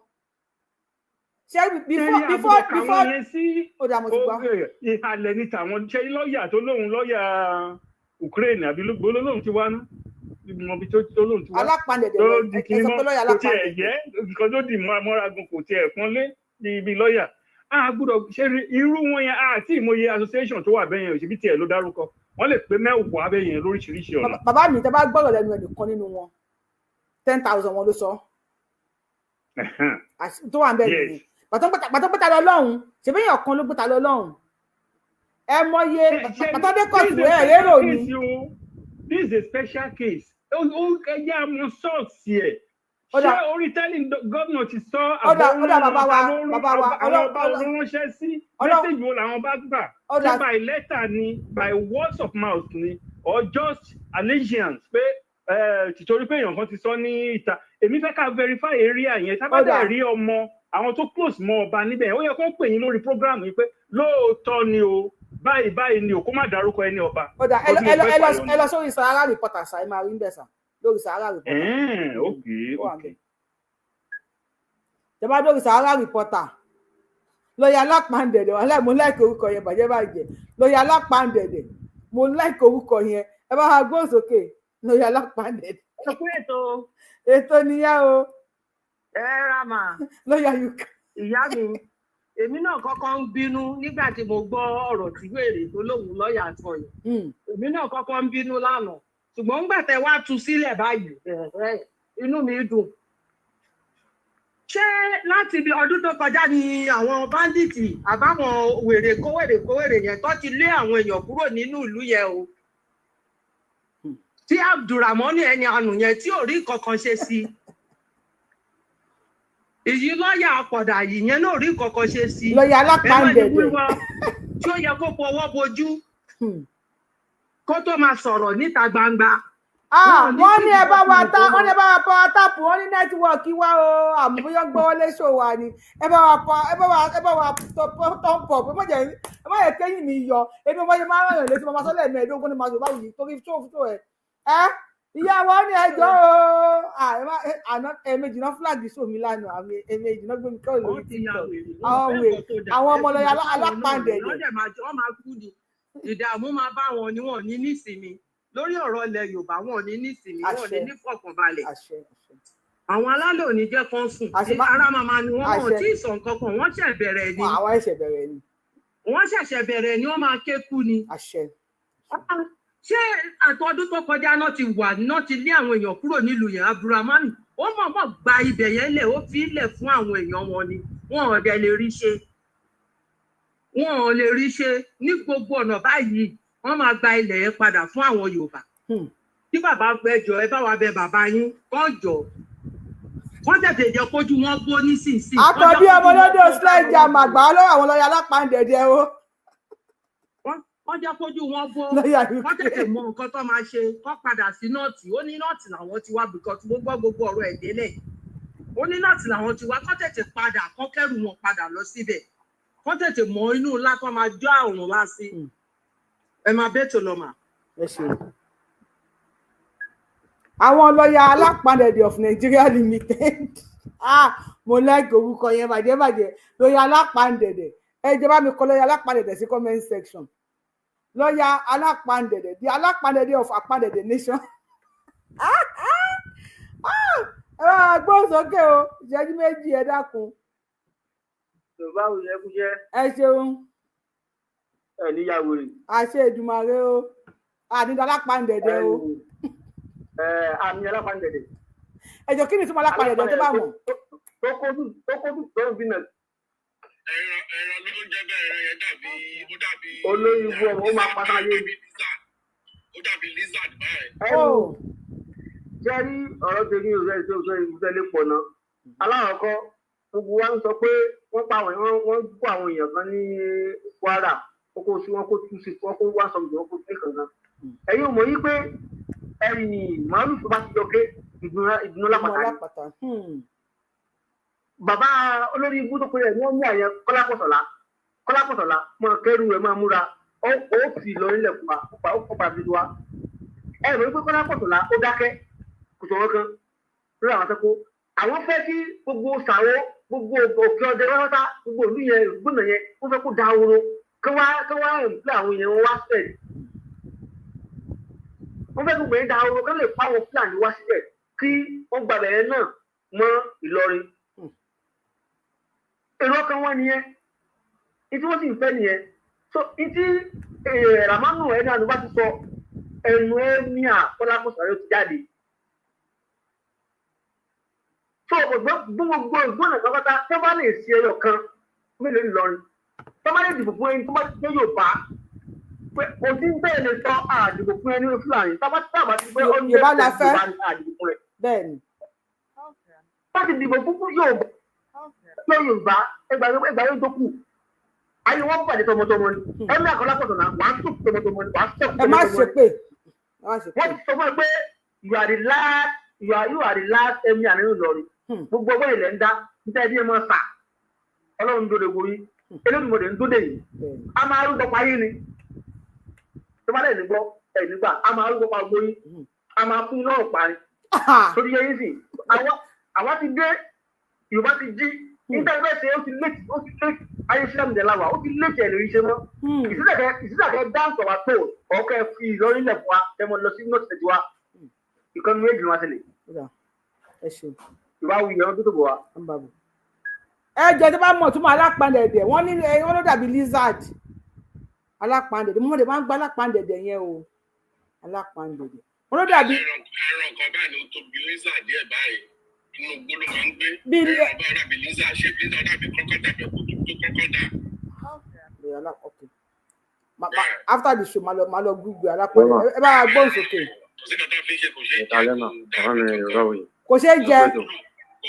ṣé before ó dà mo ti gbọ́. ìhàlẹ̀ ni tàwọn ṣe lọ́ọ̀yà tó lóun lọ́ọ̀yà Ukraine àbí lóun ti wá ná mọbi tó lóun ti wá alápàǹdẹ̀dẹ̀ ẹ sọ pé lọ́ọ̀yà alápàǹdẹ̀dẹ̀ nǹkan tó dì mọ́ragun kò tiẹ̀ pọ́nlé ibi lọ́ọ̀yà a gbọ́dọ̀ ṣe irú wọn yẹn àti ìmọye association tó wà bẹ́yẹn òṣèbí tiẹ̀ ló dárúkọ wọ́n lè pé mẹ́wàá bẹ́yẹn lóríṣiríṣi ọ̀nà. bàbá mi tẹ bá gbọ́rọ̀ lẹ́nu ẹnìkan nínú wọn 10,000 wọn ló sọ tó wà ń bẹ̀ nìyẹn pàtó pẹ́ta lọ lọ́hùn ṣèbí èèyàn kan ló gbé ta lọ lọ́hùn ẹ mọye pàtó dé kọ́ọ̀tù ẹ̀ rérò ni. This is a special case. Ẹyẹ àmọ́ sọ́ọ̀sì ẹ̀. Ṣé orí tẹ́lẹ̀ gómìnà ti sọ àwọn ọba ránṣẹ́ sí mẹ́sẹ̀jì wo làwọn bá gbà? Ṣé by letter ni, by words of mouth ni, or just allegiance pé tìtorí pé èèyàn kan ti sọ ní ìta. Èmi fẹ́ ká verify area yẹn. Tábàdà rí ọmọ àwọn tó close mọ́ ọba níbẹ̀. Ó yẹ kó pè yín lórí program yìí pé lóòótọ́ ni o. Báyìí ni o kó má dárúkọ ẹni ọba. Ọ̀dà ẹ lọ sórí Sahara Reporter ṣáà ẹ máa rí ń bẹ̀ sà lórí Sahara Reporter. Okay. Tẹ bá lórí Sahara Reporter lọ́ọ̀yà alápàǹdẹ̀dẹ̀ wà mo láìkè orúkọ yẹn bàjẹ́ bàjẹ́ lọ́ọ̀yà alápàǹdẹ̀dẹ̀ mo láìkè orúkọ yẹn ẹ bá wa gbóhùn sókè lọ́ọ̀yà alápàǹdẹ̀dẹ̀. ẹ kú ètò níyà o. ẹ rà mà. lọ́ọ̀yà yùkà. ìyá mi èmi náà kọ́kọ́ ń bínú nígbà tí mo gbọ́ ọ̀rọ̀ tí wèrè tó lóun lọ́ọ̀yà sọ yìí èmi náà kọ́kọ́ ń bínú lánàá ṣùgbọ́n ńgbà tẹ́ wá tú sílẹ̀ báyìí inú mi dùn. ṣé láti bí ọdún tó kọjá ni àwọn báńdíìtì àbáwọn wèrè kówèrè yẹn tó ti lé àwọn èèyàn kúrò nínú ìlú yẹn o tí Abdulrahman ẹni àánú yẹn tí ò rí kankan ṣe sí èyí lọ́ọ̀yà àpọ̀dà yìí yẹn náà rí kankan ṣe sí lọ́ọ̀yà alápàǹdẹ̀dẹ̀ tí ó yẹ kó fọwọ́ bojú kó tó máa sọ̀rọ̀ níta gbangba. wọ́n ní ẹ bá wa táàpù wọ́n ní nẹ́tíwọ́ọ̀kì wá o àmúbóyọ́ gbọ́wọ́lé ṣòwò ni ẹ bá wa tọ́ǹpọ̀ pé ẹ má yẹ kéyìn mi yọ ebi wọ́n yẹ máa ràn yàn létí mo máa sọ lẹ́ẹ̀mẹ́ẹ̀ẹ́dógún ní máa sọ báyìí torí tó ẹ̀ ìyá wọn ní ẹjọ́ o ẹ̀ẹ̀mejì náà fúlàgì sómi lánàá àmì ẹ̀ẹ̀mejì náà gbé mi kọ́ lórí TikTok àwọn ọmọ lọ́yà alápàǹdẹ̀dẹ̀. wọ́n máa kú ni ìdààmú máa bá wọn ni wọn ní nísìmí lórí ọ̀rọ̀ ilẹ̀ Yorùbá wọn ní nísìmí wọn ní nífọ̀kànbalẹ̀ àwọn alálẹ̀ ò ní jẹ́ kán sùn ara màmá ni wọn tí ì sọ nǹkan kan wọ́n ṣẹ̀ bẹ̀rẹ̀ ni wọ́n ṣẹ̀ṣẹ̀ bẹ̀rẹ̀ ni wọ́n máa ké kú ni. ṣé àtọdún tó kọjá náà ti lé àwọn èèyàn kúrò nílùú yẹn Abdulrahman ó mọ̀ọ́mọ̀ gba ibẹ̀ yẹn lẹ̀ ó fi lẹ̀ fún àwọn èèyàn wọn ni wọn ò dẹ̀ lè rí ṣe ní gbogbo ọ̀nà báyìí wọ́n máa gba ilẹ̀ yẹn padà fún àwọn Yorùbá tí bàbá gbẹ́jọ ẹ bá wa bẹ bàbá yín kán jọ wọ́n tètè jẹ́ kójú wọn gbó nísinsìnyí. àkọ́bí ọmọ lọ́dọ̀ slide jam àgbà lọ́wọ́ àwọn lọ́ọ̀yà alápàǹdẹ̀dẹ̀ o. wọ́n jẹ́ kójú wọn bó wọ́n tètè mọ nǹkan tó máa ṣe kọ́ padà sí nọ́ọ̀tì ó ní nọ́ọ̀tì làwọn ti wá bìkọ́ tí wọ́n gbọ́ gbogbo ọ̀rọ̀ ẹ̀ délẹ̀ ó ní nọ́ọ̀tì làwọn ti wá kọ́ tètè padà kọ́ kẹ́rù wọn padà lọ síbẹ̀ kọ́ tètè mọ inú ńlá tó máa jọ àrùn wá sí ẹ máa bẹ́ẹ̀ tó lọ mà. àwọn lọ́ọ̀yà alápàdẹ̀dẹ̀ of Nigeria Limited mo like orúkọ yẹn bàjẹ́ lọ́ọ̀yà alápàdẹ̀dẹ̀ ẹ jẹ́ bá mi kọ lọ́ọ̀yà alápàdẹ̀dẹ̀ sí comment section lọ́ọ̀yà alápàdẹ̀dẹ̀ the alápàdẹ̀dẹ̀ of apàdẹ̀dẹ̀ nation gbóòsókè o ìṣẹ́jú méjì ẹ dákun. Yorùbá ò yẹ kú jẹ́. Ẹ ṣeun. Ẹ níyàwó rẹ̀. Àṣẹ Èdùmàrè o àdìdá alápàdẹ̀dẹ̀ o. Àmì alápàdẹ̀dẹ̀. Ẹjọ́ kí ni tí mo alápàdẹ̀dẹ̀ tó bá mọ̀? Tó kójú tó ń bínú. Ẹ̀rọ ló ń jẹ́ bẹ́ẹ̀ ẹ̀rọ yẹn dàbí ó dàbí. Olóyìnbó ọmọ ó máa pátá yé. Ó dàbí lizard báyìí. Jẹ́rí ọ̀rọ̀ tèmi ò rẹ̀ tó ìbùsẹ̀ lè pọ̀ náà. Aláwọ̀kọ́ gbogbo wa ń sọ pé wọ́n kó àwọn èèyàn kan ní Kwara wọ́n kó sí wọ́n kó tú sí wọ́n kó wá sọ̀rọ̀ wọ́n kó sí kankan. Ẹ̀yin ò mọ̀ yí pé màálù tó bá ti jọ ké ìdùnnú lápàtà ni. Bàbá olórí ibú tó pé ẹ̀ ní wọ́n mú àyẹn Kọ́lápọ̀sọ̀lá máa kẹ́rù ẹ̀ máa múra ó fi lọ nílẹ̀ fún wa ó padà fi wa. Ẹ mọ̀ pé Kọ́lápọ̀sọ̀lá ó dákẹ́ kò sọ̀rọ̀ kan lórí àwọn akẹ́kọ̀ọ́. Àwọn fẹ́ kí gbogbo sàwọ́ gbogbo òkè ọdẹ rọ́rọ́ta gbogbo ìlú yẹn gbọ́nà yẹn wọ́n fẹ́ kó da oró káwá ẹ̀mílẹ̀ àwọn èèyàn wọn wá sílẹ̀. Wọ́n fẹ́ gbogbo yẹn da oró ká lè pa àwọn Fúlàní wá sílẹ̀ kí wọ́n gba bẹ̀rẹ̀ náà mọ́ Ìlọrin. Èrò ọkàn wọn nìyẹn ìtí wọ́n sì ń fẹ́ nìyẹn. So ìtí Ràmánù ẹni àdúgbò ti sọ ẹnu ẹ̀mí Kọ́lápọ̀sọ̀lá ti jáde. So gbogbo ìgbónà pápátá tó bá lè ṣe ẹyọ kan mélòó Ìlọrin tó bá lè dìbò fún ẹni tó bá ti jẹ́ Yorùbá pé òtí ń bẹ́ẹ̀ lè sọ àdìbò fún ẹni Fúlàní tábà ti pé ó ń Yorùbá la fẹ́ àdìbò fún rẹ̀. Bẹ́ẹ̀ni. Bá ti dìbò fún Yorùbá ẹgbàá tó kù ayé wọn pàdé tọmọtọmọ ni ẹ̀mí Kọ́lápọ̀sọ̀lá wàá tún tọmọtọmọ ni wàá tún tọmọtọmọ ni. Ẹ má ṣe pé. Wọ́n ti sọ fún ẹ pé you are the last ẹ̀mí àárín Ìlọrin. Gbogbo ọgbọ́n ilẹ̀ ń dá níta ẹbí ẹ máa sà Ọlọ́run ń dóde gorí Elédùmarè ń dóde yìí a máa rúgbọ payé ni tó bá lẹ́yìn gbọ́ ẹ̀yìn nígbà a máa rúgbọ pa gbóyún a máa fún lọ́rùn parí torí yẹn sì àwa ti dé Yorùbá ti jí níta ẹgbẹ́ ṣe ó ti létí ayé sílẹ̀mù dẹ̀ láwà ó ti létí ẹ̀ lórí iṣẹ́ mọ́ ìsílẹ̀kẹ́ dáǹsọ̀ wa tó ọ̀kẹ́ fi Ìlọrin lẹ̀ fún wa ẹ mọ lọ sí nọ́ọ̀tì tẹ̀jú wa ìkànnì méjì ni wọ́n ti lè. Ìwà wuyì ọdún tó bọ̀ wá. Ẹ jẹ́ tó bá mọ̀ tó máa alápàdẹ̀dẹ̀ wọ́n ló dàbí lizard alápàdẹ̀dẹ̀ mo máa ń gba alápàdẹ̀dẹ̀ yẹn o alápàdẹ̀dẹ̀ wọ́n ló dàbí. ẹran kan báyìí ló tóbi lizard díẹ̀ báyìí inú igbó ló máa ń gbé ẹran bá dàbí lizard ṣe lizard dàbí kọ́kọ́dà bẹ́ẹ̀ kó tó kọ́kọ́dà. After the show máa lọ Google alápàdẹ̀dẹ̀ ẹ bá gbọ́n sókè. Kò ṣeé jẹ.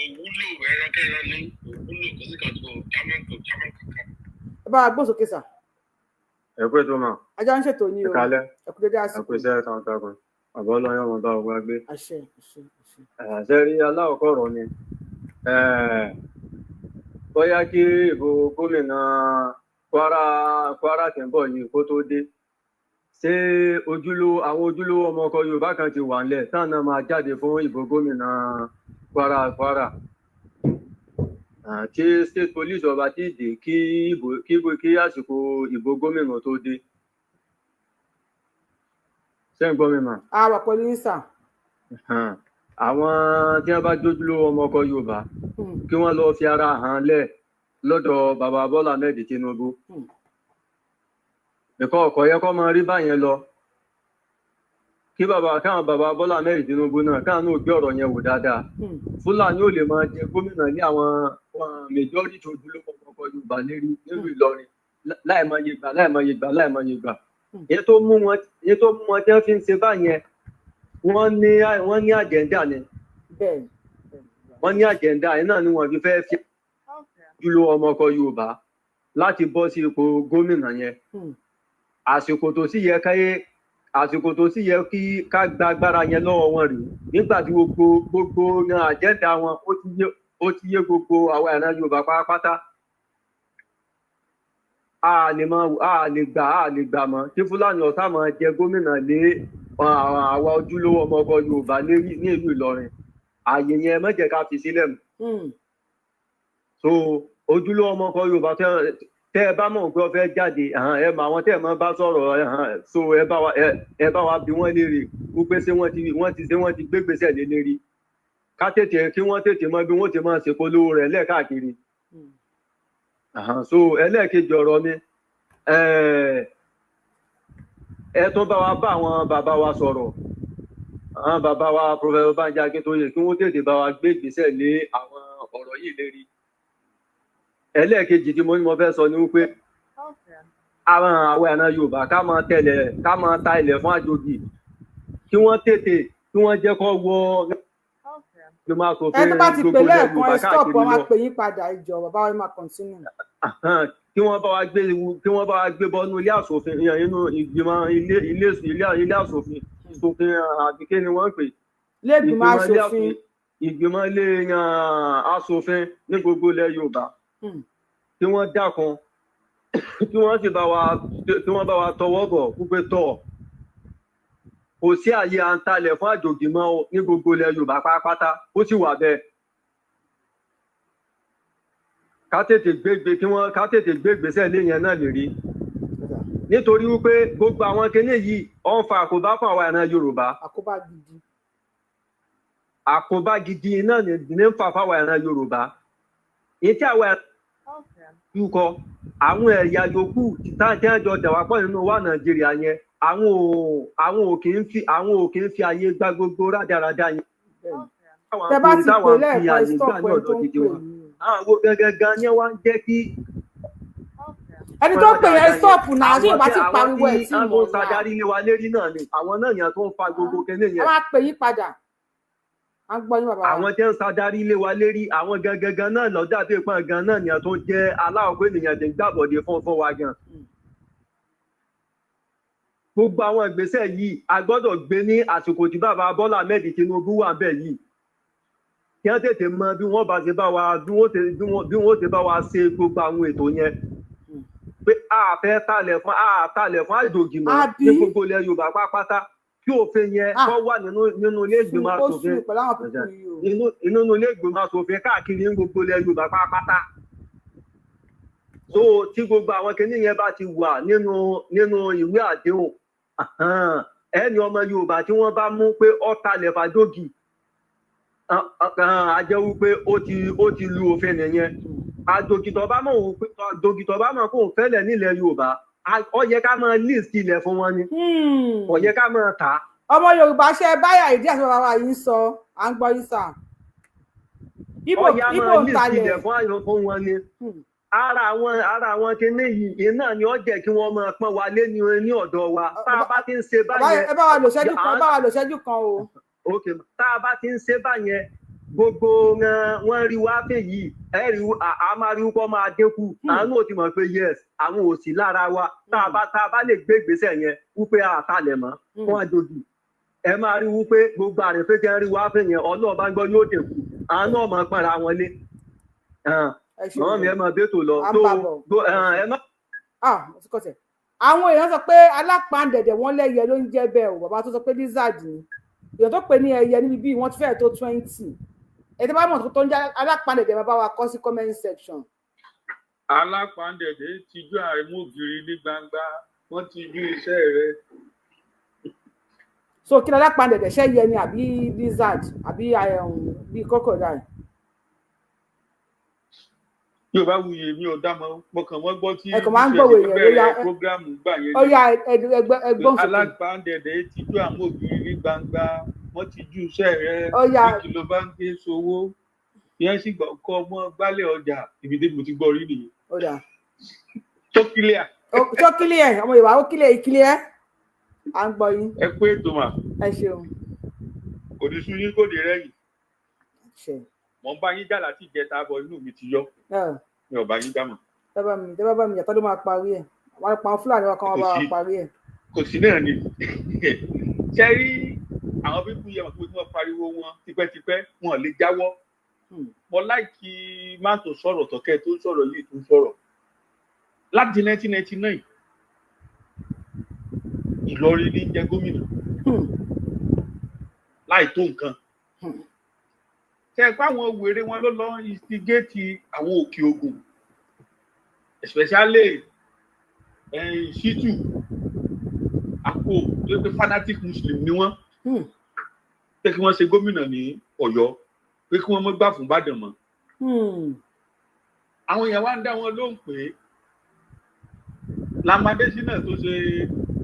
Òwúlò ẹran kẹran ní òwúlò kò sí kan tó jámán kankan. Ẹ bá gbọ́n sókè sà. Ẹ pé tó máa. Ajá ń ṣètò ní o. Ẹ kú dédé àsìkò. Ẹ pé iṣẹ́ takuntakun. Àbọ̀ ọlọ́yọ́ ọmọ bá ọgbà gbé. Àṣẹ. Àṣẹ rí aláwọ̀kọ́ ọ̀rọ̀ ni. Bóyá kí ìbò gómìnà Kwara tí ń bọ̀ yìí kó tó dé. Ṣé àwọn ojúlówó ọmọ ọkọ Yorùbá kan ti wà nílẹ̀ táwọn náà máa jáde fún ìbò gómìnà Kwara tí state police ọba ti dé kí àsìkò ìbò gómìnà tó dé. Ṣé ń gbọ́ mi mà? Àwa pẹ̀lú ìsà. Àwọn tí wọ́n bá jójúlówó ọmọ ọkọ Yorùbá kí wọ́n lọ fi ara hàn lẹ̀ lọ́dọ̀ bàbá Bọ́lá Ahmed Tinubu. Ẹ̀kọ́ ọ̀kọ̀ yẹ kọ́ máa rí báyẹn lọ kí káwọn bàbá Bọ́lá Ahmed Tinubu náà káwọn náà gbé ọ̀rọ̀ yẹn wò dáadáa. Fúlàní ò lè máa jẹ gómìnà ní àwọn majority ojúlówó ọkọ̀ Yorùbá nílùú Ìlọrin láìmọye gbà. Èyí tó mú wọn tí wọ́n fi ń ṣe báyẹn wọ́n ní àjẹ́ndà ni. Wọ́n ní àjẹ́ndà yẹn náà ni wọ́n fi fẹ́ fi ojúlówó ọmọ ọkọ̀ Yorùbá láti bọ́ sí ipò gómìnà yẹn. Àsìkò tó sì yẹ kí ká gba agbára yẹn lọ́wọ́ wọn rèé nígbà tí gbogbo àjẹ́ndà wọn ó ti yé gbogbo àwọn ìran Yorùbá pátápátá. a lè gbà mọ́ tí Fúlàní ọ̀tá máa jẹ gómìnà lé àwa ojúlówó ọmọ ọkọ Yorùbá ní ìlú Ìlọrin ààyè yẹn má jẹ́ ká fi sílẹ̀ mọ́. So ojúlówó ọmọ ọkọ Yorùbá tẹ́ ẹ bá mọ̀ pé ó fẹ́ jáde ẹ mọ àwọn tẹ́ ẹ mọ̀ bá sọ̀rọ̀ so ẹ bá wa bí wọ́n léèrè wípé ṣé wọ́n ti gbégbèsè lé lérí ká tètè kí wọ́n tètè mọ bí wọ́n ti máa ṣèpolówó rẹ̀ lẹ́ẹ̀káàkiri. So ẹlẹ́ẹ̀kejì ọ̀rọ̀ mi ẹ tún bá wa bá àwọn bàbá wa sọ̀rọ̀ àwọn bàbá wa Professor Banji Akintoye kí wọ́n tètè bá wa gbé ìgbésẹ̀ lé àwọn ọ̀rọ̀ yìí lérí. Ẹlẹ́ẹ̀kejì tí mo ní mo fẹ́ sọ ni wípé àwọn àna Yorùbá ká máa ta ilẹ̀ fún àjòjì kí wọ́n tètè kí wọ́n jẹ́ kó wọ ẹ tó bá ti pè lẹ́ẹ̀kan ẹ stop wọn máa pè yín padà ìjọ bàbá wa máa continue. Kí wọ́n bá wa gbé bọ́nú ilé asòfin inú ìgbìmọ̀ ilé asòfin ìṣòfin àbíké ni wọ́n pè ìgbìmọ̀ ilé asòfin ní gbogbo ilẹ̀ Yorùbá kí wọ́n dákun kí wọ́n sì bá wa tọwọ́ bọ̀ púpẹ́ tọ̀ kò sí àyè à ń talẹ̀ fún àjòjì mọ́ ní gbogbo ilẹ̀ Yorùbá pátápátá ó sì wà bẹ́ẹ̀. Ká tètè gbé ìgbésẹ̀ lé yẹn náà lè rí nítorí wípé gbogbo àwọn kinní yìí ó ń fa àkóbá fún àwọn ìran Yorùbá. Àkóbá gidi náà ní ń fa fáwọn ìran Yorùbá. Èyí tí àwọn yúkọ àwọn ẹ̀yà yòókù títà jọ dàwà pọ̀ nínú wa Nàìjíríà yẹn àwọn ò kì í fi àyè gba gbogbo rádaràda yẹn. Tẹ bá ti pè lẹ́ẹ̀kan stop ẹ tó ń pè àwọn gangan ni wọ́n ń jẹ́ kí. Ẹni tó pè yẹn stop náà ṣé ìbá ti pariwo ẹ̀ tí mo náà. àwọn sadarí ilé wa lérí náà ni àwọn náà yẹn tó ń fa gbogbo kẹ́lẹ́ yẹn. Wọ́n á pè yín padà. Àwọn tí ń sadarí ilé wa lérí àwọn gangan náà lọ́jà tó ìpọ́n gan náà yẹn tó jẹ́ aláwọ̀ pé ènìyàn ti ń gbàbọ̀dé fún wa gan. Gbogbo àwọn ìgbésẹ̀ yìí a gbọ́dọ̀ gbé ní àsìkò tí bàbá Bọ́lá Ahmed Tinubu wà bẹ́ẹ̀ yìí kí wọ́n tètè mọ bí wọ́n ti bá wa ṣe gbogbo àwọn ètò yẹn pé a fẹ́ talẹ̀ fún àjòjì mọ́ ní gbogbo ilẹ̀ Yorùbá pátápátá kí òfin yẹn kó wà nínú ilé ìgbìmọ̀ aṣòfin nínú ilé ìgbìmọ̀ aṣòfin káàkiri ní gbogbo ilẹ̀ Yorùbá pátápátá. So tí gbogbo àwọn kinní yẹn bá ti wà nínú ìwé àdéhùn ẹni ọmọ Yorùbá tí wọ́n bá mú pé ó talẹ̀ fàjòjì a jẹ́ wípé ó ti lu òfin nìyẹn. Àjòjìtọ̀ bá mọ̀ kó ń fẹ́lẹ̀ nílẹ̀ Yorùbá ó yẹ ká máa list ilẹ̀ fún wọn ni ó yẹ ká máa tà. Ọmọ Yorùbá ṣe báyà ìdí àti bàbá yìí ń sọ à ń gbọ́ yín sà. Ibo ń talẹ̀ fún wọn ni. Ara àwọn kinní yìí iná ni ó jẹ́ kí wọ́n máa pọ́n wa lé ní ọ̀dọ̀ wa. Tá a bá ti ń ṣe báyẹn. Ẹ bá wa lò ṣẹ́jú kan o. Ok, tá a bá ti ń ṣe báyẹn gbogbo wọn rí wá fẹ́ yìí a máa rí kó máa dínkù àwọn ò ti mọ̀ pé yes àwọn ò sí lára wa tá a bá lè gbé ìgbésẹ̀ yẹn wípé àtàlẹ̀ mọ́ fún àjòjì ẹ máa rí wípé gbogbo àrífẹ́ jẹ́ rí wá fẹ́ yẹn Ọlọ́run bá gbọ́ yóò dínkù àwọn náà máa pọ́nra wọn lé àwọn mi ẹ máa bẹ́tò lọ ẹ má. àwọn èèyàn sọ pé alápàǹdẹ̀dẹ̀ wọn lẹ́yẹ ló ń jẹ́ bẹ́ẹ̀ o bàbá tó sọ pé lizard ni èèyàn tó pè ní ẹyẹ níbi bí wọ́n ti fẹ́ẹ̀ tó 20 ẹ̀tẹ́ bá mọ̀ tó ń jẹ́ alápàǹdẹ̀dẹ̀ máa bá wa kọ sí comment section. Alápàǹdẹ̀dẹ̀ ti ju àìmọ̀gìrì ní gbangba wọ́n ti ju iṣẹ́ rẹ̀. So kí ni alápàǹdẹ̀dẹ̀ ṣẹ́ yẹ ni àbí lizard àbí bí crocodile. Yorùbá wuyè mi ò dá mọ kàn mọ́ gbọ́ tí ẹ̀kọ́ máa ń gbọ́ wèèyàn bẹ̀rẹ̀ prógrámù gbà yẹn. Ó yá ẹgbọ́n sókè. Alápàǹdẹ̀dẹ̀ ti ju àmọ̀gìrì ní gbangba wọ́n ti ju iṣẹ́ rẹ̀ bí kìlọ̀ bá ń gbé sowó ìyẹn sì gbọ́ kọ́ ọmọ gbálẹ̀ ọjà ibi tí mo ti gbọ́ rí nìyẹn. Tó kílẹ̀ ọmọ Yorùbá ó kílẹ̀ ìkílẹ̀ à ń gbọ́ yín. Ẹ pé ètò mà. Ẹ ṣeun. Òdìsú yín kò dé rẹ́yìn. Mo ń bá yín jà láti ìjẹta bọ inú mi ti yọ. Mi ò bá yín jà mọ́. Tẹ́ bá mi yàtọ̀ ló máa parí ẹ̀. Wọ́n pa Fúlàní wa kan wọ́n bá wa parí ẹ̀. Kò sí náà ni. Ṣé rí àwọn pípú yẹn mọ̀ pé wọ́n pariwo wọn tipẹ́tipẹ́ wọn lè jáwọ́. Mo láìkí má tó sọ̀rọ̀ tọ̀kẹ́ tó sọ̀rọ̀ yìí tó sọ̀rọ̀. Láti 1999 Ìlọrin ní jẹ gómìnà láì tó nǹkan ṣe pé àwọn wèrè wọn ló lọ instigate àwọn Òkè Ògùn especially Shitu Àpò tó pé fanatic Muslim ni wọ́n pé kí wọ́n ṣe gómìnà ní Ọ̀yọ́ pé kí wọ́n mọ́ gbà fún Ìbàdàn mọ́ àwọn èèyàn wá ń dá wọn lóhùn pé Lamadésínà tó ṣe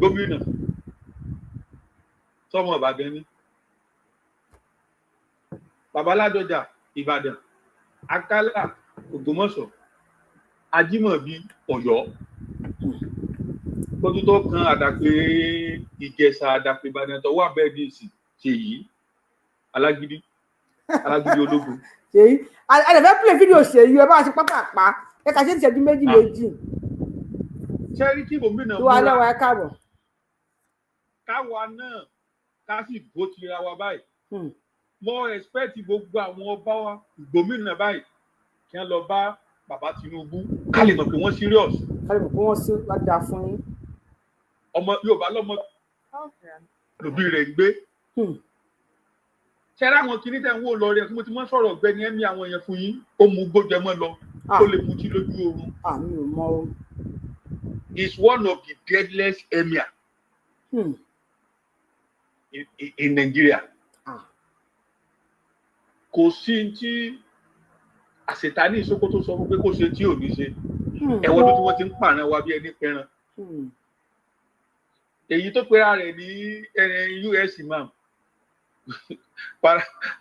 gómìnà sọmọ Ìbàdàn ni Babaládọjà Ìbàdàn Akálà Ògbómọ̀ṣọ́ Ajímọ̀bí Ọ̀yọ́ kó tó kan àdàpé Ìjẹ̀ṣà àdàpé Ìbàdàn tó wà bẹ́ẹ̀ dì sí Ṣèyí alágídí ológun. Ṣèyí àdàfẹ́ play fídíò Ṣèyí ẹ bá ṣe pápá ẹ kà ṣe ìṣẹ́jú méjì. ṣé rí kí gómìnà múra tó wà lẹ́wọ̀ ẹ káàbọ̀. káwa náà ká sì bó tira wa báyìí mo expect gbogbo àwọn ọba wa gómìnà báyìí kí wọ́n lọ bá bàbá Tinubu ká lè mọ̀ pé wọ́n serious. ká lè mọ̀ pé wọ́n sí wá dáa fún yín. ọmọ Yorùbá lọmọ lòbí rẹ̀ ń gbé. ṣẹ́ra àwọn kìíní tẹ̀ ń wò lọ rẹ̀ kí mo ti mọ́ sọ̀rọ̀ ọ̀gbẹ́ni ẹ̀mí àwọn èèyàn fún yín ó mú gbójẹmọ́ lọ ó lè mutí lójú oorun. àmì ò mọ o. is one of the deadliest emir in Nigeria. Kò sí tí àṣetánì Sókótó sọ fún pé kó ṣe tí ò ní ṣe ẹ̀wọ́n tó tí wọ́n ti ń pààrọ̀ wa bí ẹni pẹran. èyí tó pera rẹ̀ ní US imam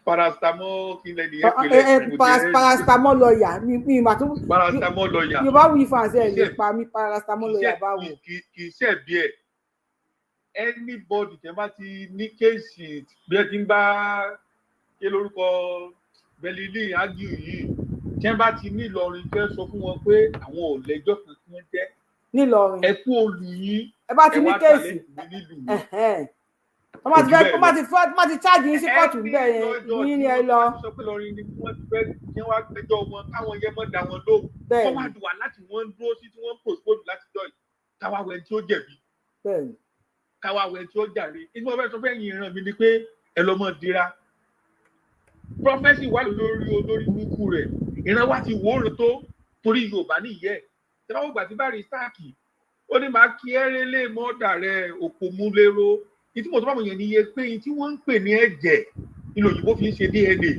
paracetamol kílẹ̀ nìyẹn pẹ̀lẹ́ paracetamol lọ́ọ̀yà mi ìmọ̀ tó paracetamol lọ́ọ̀yà Yorùbá wí fàǹsẹ̀ ẹ̀ lè pa mí paracetamol lọ́ọ̀yà báwo. kì í ṣe bí ẹ anybody tẹ́ bá ti ní kéèsì bí ẹ ti ń bá ké lórúkọ Bẹ́lílì ágìrì yìí tẹ́ bá ti ní Ìlọrin fẹ́ sọ fún wọn pé àwọn ò lẹ́jọ́ kan tí wọ́n jẹ́ nílọrin ẹ kú olùyìn ẹ bá ti ní kéèsì wọ́n máa ti ṣáàjì yín sí kóòtù bẹ́ẹ̀ yẹn yín ni ẹ lọ. sọ pé lọrin ni wọ́n ti fẹ́ kí wọ́n gbẹ́jọ́ wọn káwọn yẹn mọ́ da wọn lóhùn wọ́n wá dùn wá láti wọ́n dúró sí tí wọ́n postpone láti jọ yìí káwá wẹ̀ tí ó jẹ̀bi káwá wẹ̀ tí ó jàre inú ọbẹ̀ tó fẹ́ yin ìran mi ni pé ẹ lọ mọ́ dira prọfẹ́sì wà lórí olórí burúkú rẹ̀ ìran wa ti wòórùn tó torí Yorùbá nìyẹn tẹ́wọ́ gbà tí bá rí sáàkì ó ní máa kí Erelu mọ́dà rẹ̀ òpó mú lérò ìtí mo tó bá mọ̀ yẹn ní iye pé tí wọ́n ń pè ní ẹ̀jẹ̀ ìlò òyìnbó fi ń ṣe DNA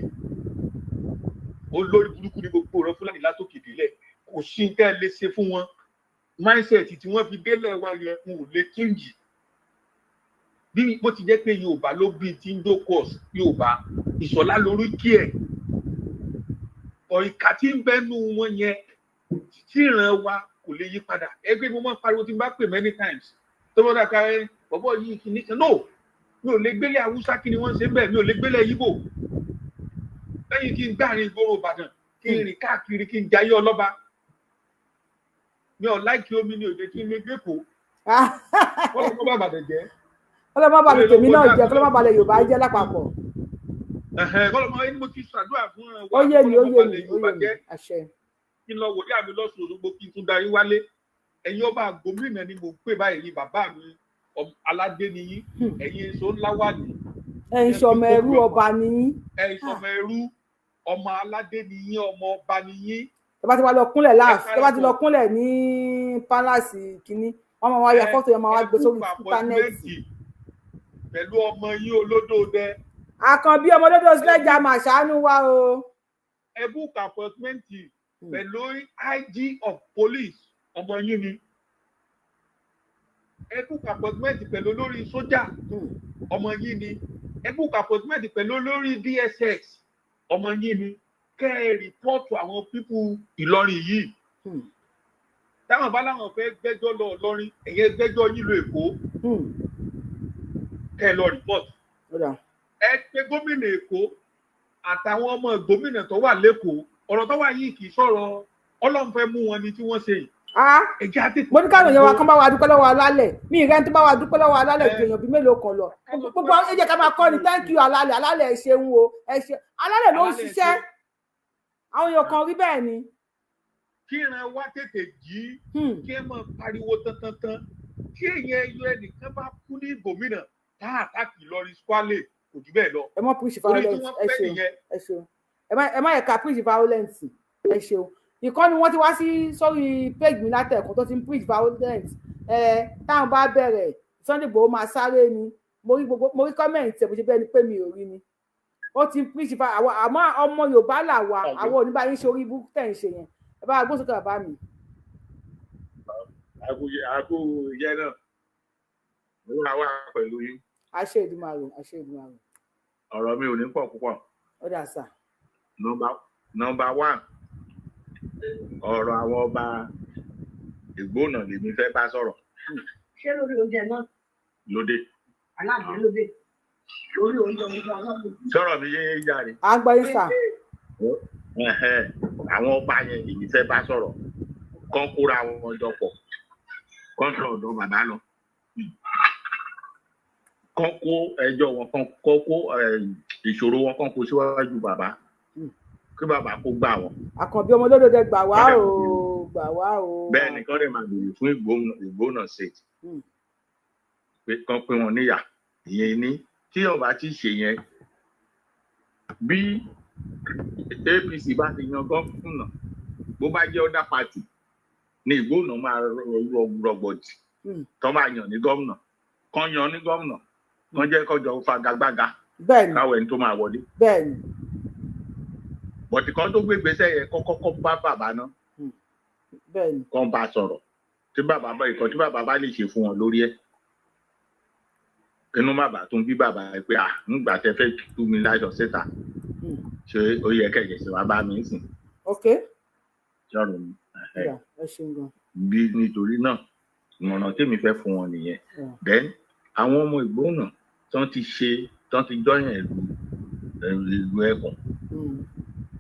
olórí burúkú ní gbogbo ọ̀rọ̀ Fúlàní látòkè délẹ̀ kò sí ní tẹ́ lè ṣe fún wọn mindset tí wọ́n fi délẹ̀ wa yẹn n ò lè change bí bó ti jẹ́ pé Yorùbá ló bí tí ń dókòs Yorùbá Ìṣọ̀lá lórí kí ẹ̀ ọ̀ìkà tí ń bẹ́nu wọn yẹn tí ìran wa kò lè yí padà ẹgbẹ́ mo máa ń pariwo tí n bá pè many times tó bọ́ dàka ẹ bọ́bọ́ yìí kìíní kan no mi ò lè gbélé Haúsá kí ni wọ́n ṣe bẹ́ẹ̀ mi ò lè gbélé Ìgbò lẹ́yìn kí n gbáàrin ìgboro Ìbàdàn kí n rìn káàkiri kí n jayé ọlọ́ba mi ò láìkí omi ní òde kí n lè gbé kó kọ́lọ́ bá bàdàn jẹ́ kọ́lọ́ bá balẹ̀ tèmi náà jẹ́ kọ́lọ́ bá balẹ̀ Yorùbá jẹ́ lápapọ̀. kọ́lọ́ bá ẹni mo ti ṣàdúrà fún wa kọ́lọ́ bá balẹ̀ àṣẹ kí n lọ wòlé àmì lọ́sùn Òṣogbo kí n tún darí wálé ẹ̀yin ọba gómìnà ni mo pè báyìí ní bàbá mi aládé ni yín ẹ̀yin èso ńlá wà ní. ẹ̀yin sọmọ ẹrú ọba ni yín. ẹ̀yin sọmọ ẹrú ọmọ aládé ni yín ọmọ ọba ni yín. tó bá ti wá lọ kúnlẹ̀ láàfin tó bá ti lọ kúnlẹ̀ ní pálásì kínní wọ́n máa wá ya fọ́tò yẹn máa wá gbé sórí íńtánẹ́ẹ̀tì. pẹ̀lú ọmọ yín olódòdẹ. àkànbí ọmọ olódò sílẹ̀ jà máa ṣàánú wa o. ẹ búùkù àpọ̀tmẹ́ǹtì pẹ̀lú IG of police ọmọ yín ni ẹ búùkù àpọ̀tmẹ́ǹtì pẹ̀lú olórí sójà ọmọ yín ni ẹ búùkù àpọ̀tmẹ́ǹtì pẹ̀lú olórí DSS ọmọ yín ni kẹ́ ẹ rìpọ́ọ̀tù àwọn pípù Ìlọrin yìí táwọn bá láwọn fẹ́ gbẹ́jọ́ lọ Ìlọrin ẹ̀yẹ gbẹ́jọ́ yín lọ Èkó kẹ́ ẹ lọ rìpọ́ọ̀tù ẹ pé gómìnà Èkó àtàwọn ọmọ gómìnà tó wà lẹ́kọ̀ọ́ ọ̀rọ̀ tó wà yìí kì í sọ̀rọ̀ Ọlọ́run fẹ́ mú wọn ni tí wọ́n ṣe yìí. mo ní káwọn èèyàn wa kan bá wa dúpẹ́ lọ́wọ́ alálẹ̀ mi ìrẹ́ tó bá wa dúpẹ́ lọ́wọ́ alálẹ̀ ju èèyàn bíi mélòó kan lọ gbogbo ẹ jẹ́ ká máa kọ́ ni thank you alálẹ̀ ẹ ṣeun o ẹ ṣe alálẹ̀ ló ń ṣiṣẹ́ àwọn èèyàn kan rí bẹ́ẹ̀ ni. kí ìran wa tètè jí kí ẹ máa pariwo tán tí èèyàn ẹyọ ẹnìkan bá kú ní gómìnà tá àtàkì Ìlọrin squale kò jù bẹ́ẹ̀ lọ. ẹ má preach violence ẹ ṣeun ẹ má yẹ ká preach violence ẹ ṣeun ìkọ́ni wọ́n ti wá sí sórí page mi látẹ̀kọ́ tó ti ń preach violence táwọn bá bẹ̀rẹ̀ Sunday Igboho máa sáré ni mo rí comment ẹ̀ bó ṣe bẹ́ẹ̀ ni pé mi ò rí ni ó ti ń preach àmọ́ ọmọ Yorùbá là wà àwọn oníbà yín ṣe orí ibú tẹ̀ ń ṣe yẹn ẹ bá gbósókè bàbá mi. àgbo ìyẹn náà ó máa wà pẹ̀lú yín. àṣẹ Èdùmàrè àṣẹ Èdùmàrè. ọ̀rọ̀ mi ò ní pọ̀ púpọ̀. ó dà sà. Number 1 ọ̀rọ̀ àwọn ọba Ìgbónà lèmi fẹ́ bá sọ̀rọ̀. ṣé lórí oúnjẹ náà. lóde. aláàbò lóde lórí oúnjẹ aláàbò. sọ̀rọ̀ mi yé jàre. à ń gbọ́ yín sà. àwọn ọba yẹn lèmi fẹ́ bá sọ̀rọ̀ kán kóra wọn jọ pọ̀ kán sọ ọ̀dọ̀ bàbá lọ kán kó ẹjọ́ wọn kán kó ìṣòro wọn kán kó síwájú bàbá kí bàbá kó gbà wọn. Àkànbí ọmọ olódòdó gbà wá o gbà wá o. bẹ́ẹ̀ ni kán lè máa bèrè fún Ìgbónà state pé kán pé wọn níyà ìyẹn ní tí ọba ti ṣe yẹn bí APC bá ti yan gómìnà bó bá jẹ́ ọ̀dà pàtì ní Ìgbónà máa rọgbọdì tó máa yàn ní gómìnà kán yan ní gómìnà kán jẹ́ kọjọ fagagbága káwọn ẹni tó máa wọlé. bẹ́ẹ̀ni. bọ̀tì kan tó gbé gbèsè yẹn kọ́kọ́ bá bàbá náà kán bá sọ̀rọ̀ tí bàbá bá lè ṣe fún wọn lórí ẹ̀ inú bàbá tún bí bàbá pé nígbà tẹ́ fẹ́ tú mi láṣọ síta ṣé ó yẹ kẹ̀yẹ̀ sí wa bá mi sìn. ok. sọ̀rọ̀ mi. bí nítorí náà ìmọ̀ràn tèmi fẹ́ fún wọn nìyẹn. then àwọn ọmọ Ìgbónà tán ti jọyàn ìlú Ẹkùn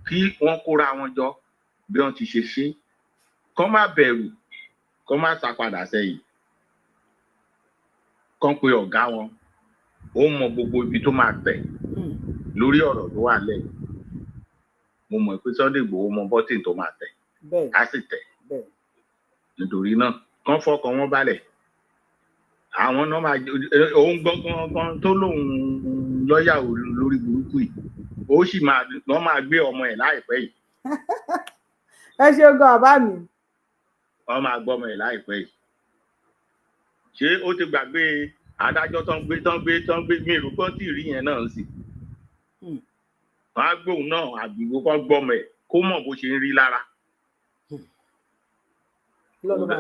kí wọ́n kóra wọn jọ bí wọ́n ti ṣe kán má bẹ̀rù kán má sàpadà sẹ́yìn kán pe ọ̀gá wọn ó mọ gbogbo ibi tó máa tẹ̀ lórí ọ̀rọ̀ tó wà lẹ́yìn mo mọ̀ pé Sunday Igboho mọ bọ́tìn tó máa tẹ̀ á sì tẹ̀ nítorí náà kán fọkàn wọn balẹ̀ àwọn náà máa òun gbọ́ngàn tó lóun lọ́ọ̀yà lórí burúkú yìí ó sì máa gbé ọmọ ẹ̀ láìpẹ́ yìí. ẹ ṣe gan bàbá mi. wọ́n máa gbọ́ ọmọ ẹ̀ láìpẹ́ yìí. ṣé ó ti gbàgbé adájọ́ tán gbé mi ìrù kan tí ì rí yẹn náà sí. wọ́n á gbóhùn náà àbíwò kan gbọ́ ọmọ ẹ̀ kó mọ̀ bó ṣe ń rí lára.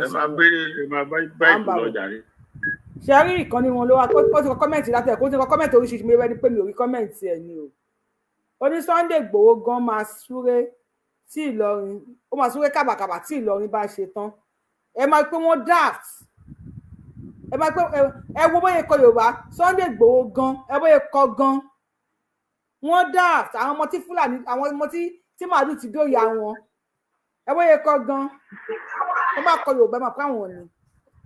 ẹ máa bá ìkùnà jàre. ṣe rí ìkànnì wọn ló wá ó ti kọ kọ́mẹ̀ntì láti ẹ̀kọ́ ó ti kọ kọ́mẹ̀ntì oríṣiríṣi mi rẹ́ ni pé mi ò rí kọ́mẹ̀ntì ẹ̀ ni o. ó ní Sunday Igboho gan máa súré tí Ìlọrin ó máa súré kàbàkàbà tí Ìlọrin bá ṣe tán ẹ máa pé wọ́n daft ẹ máa pé ẹ wo bóyá kọ Yorùbá Sunday Igboho gan ẹ bóyá kọ gan wọ́n daft àwọn ọmọ tí Fúlàní àwọn ọmọ tí màálù ti dóyà wọn ẹ bóyá kọ gan ẹ bá kọ Yorùbá ẹ máa pé àwọn ni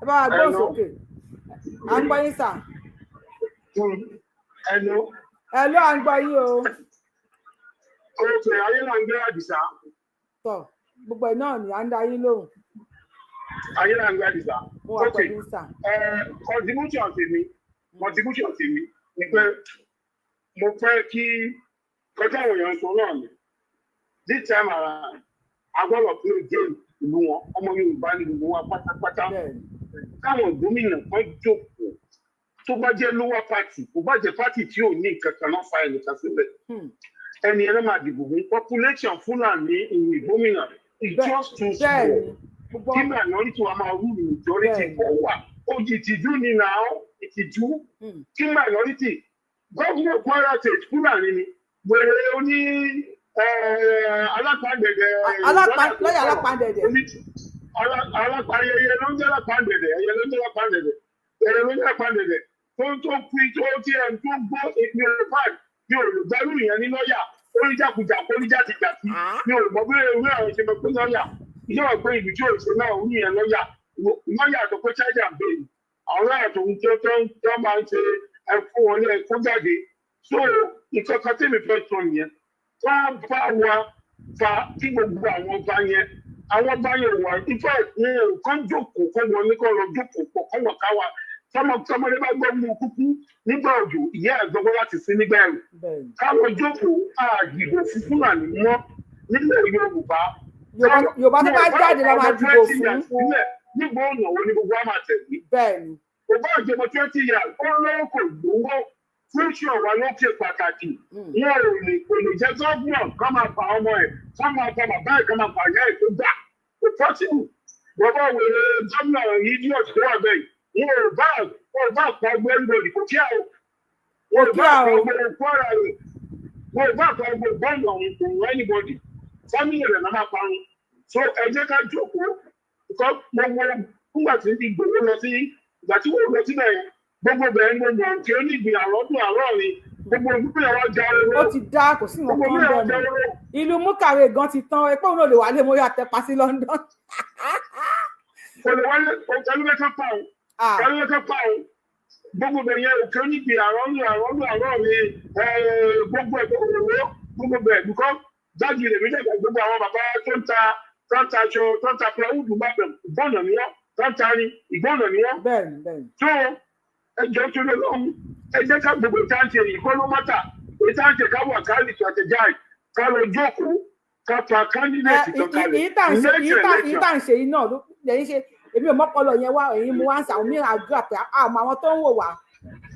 ẹ bá gbóhùn sókè à ń gbọ́ yín sà. Hello, à ń gbọ́ yín o. Oṣù ayé là ń gbé Àdìsá. Tọ gbogbo ẹ̀ náà ni à ń da yín lóhùn. Ayé là ń gbé Àdìsá. Mo wà pẹ̀lú sà. Contribution tèmi ni pé mo fẹ́ kí kọjá àwọn èèyàn sọ náà ni. This time around, agbọ́dọ̀ pé game ìlú wọn, ọmọ Yorùbá ni gbogbo wa pátápátá. Káwọn gómìnà kan jókòó tó bá jẹ́ lower party kò bá jẹ́ party tí ò ní nǹkan kan náà fa ẹnìkan síbẹ̀. Ẹni ẹni máa dìbò fún population Fúlàní ìyìn gómìnà is just too small. Kí minority wa máa rule majority kó wà. Oyè ìtìjú ni náà ìtìjú. Kí minority gómìnà Kwara State Fúlàní ni wèrè oní alápàdẹ̀dẹ̀. Lọ́yà alápàdẹ̀dẹ̀. Ayẹyẹ ló ń jẹ́ alápàdẹ̀dẹ̀. Ẹyẹ ló ń jẹ́ alápàdẹ̀dẹ̀. Ẹyẹ ló ń jẹ́ alápàdẹ̀dẹ̀. Tó fi tó tí ẹ̀ tó gbọ́ ìpín olùfàd ní olùgbẹ́rù yẹn ní lọ́yà. Oníjàkújàkú oníjàtìjàtì ní olùmọ̀ bí ewé àwọn ìṣẹ̀mọ̀ pé lọ́yà. Ìjọba pé ìlú tí òṣèlú náà ń yẹn lọ́yà. Lọ́yà tó pé China bẹ́ẹ̀ àwọn lọ́yà tó ń tó máa ń ṣe ẹ̀fún wọn ní ẹ̀kọ́ jáde. So ìkọ̀kọ̀ tí mi fẹ́ sọ nìyẹn. Wọ́n bá wa fa kí gbogbo àwọn ọba yẹn àwọn ọba Yorùbá ìfẹ́ kan jókòó kọ́ wọn ní kọ́ lọ jókòó pọ̀ kọ́ wọn káwa tọmọdé bá gbọ́ mú kúkú nígbà òjò ìyá ẹ̀ gbọ́gbọ́ láti sí nígbà ẹ̀rù káwọn jókòó àdìbò fún Fúlàní mọ́ nílẹ̀ Yorùbá. Yorùbá tó bá jáde lọ máa dìbò fún. nígbà ọ̀nà wo ni gbogbo wa máa tẹ̀lé. bẹ́ẹ̀ni. kò bá ìjọba 20 years ó lọ́wọ́ kò lówó fúnṣọ wa ló ṣe pàtàkì. wọn ò lè jẹ́ gọ́ọ̀nà kọ́ máa pa ọmọ ẹ̀ kọ́ máa pa bàbá ẹ̀ kọ́ máa pa ìyá ẹ̀ tó gbà. kò pọ́sibù bàbá wèrè gómìnà yìí ní ọ̀sẹ̀ tó wà bẹ́ẹ̀ wọn ò bá pa ọgbẹ́ ńlọrọ̀ kò kí àwọn wọn ò bá pa ọgbẹ́ Kwara rẹ̀ wọn ò bá pa ọgbẹ́ bọ́ọ̀lù ọ̀hún kò wọ́n anybody family rẹ̀ náà máa parun so ẹ jẹ́ ká jókòó gbogbo nígbà tí Ìgbòho lọ sí ìgbà tí wọ́n lọ síbẹ̀ gbogbo bẹ̀rẹ̀ ní ọmọ òkè onígbìn àrọ́dún àárọ̀ ni gbogbo ìgbìmọ̀ àwọn ọjà owó. ó ti dá kò sí nǹkan kan bẹ́ẹ̀ mọ́ ìlú múkàwé gan ti tán ẹ̀pẹ́ òun ò lè wálé mo yà tẹpa sí London. kò lè wálé kẹlẹ́kẹ́ pa ọ́ kẹlẹ́kẹ́ pa ọ́ gbogbo bẹ̀rẹ̀ òkè onígbìn àrọ́dún àárọ̀ ni gbogbo ẹ̀ gbogbo bẹ̀rẹ̀ dùkọ́ jáde lèmi dẹ̀gbẹ̀ gbogbo àwọn bàbá tó ń ta aṣọ tó ń ta plywood bá bẹ̀ ìgbọ́nà ni wọ́n tó ń ta ni ìgbọ́nà ni wọ́n. bẹ́ẹ̀ni. tó ẹjọ́ tó lé lọ́hùn ẹjẹ́ ká gbogbo ìtàǹtẹ̀ ìkọ́ ló mọ́tà ìtàǹtẹ̀ ká wà ká lè strategize ká lọ jókòó ká pa candidate tó kalẹ̀. èyí tà ń ṣe yìí náà lẹ́yìn ṣe èmi ò mọ́pọlọ yẹn wá èyí mo wá ń sàwọn mìíràn àdúrà pé àmọ́ àwọn tó ń wò wá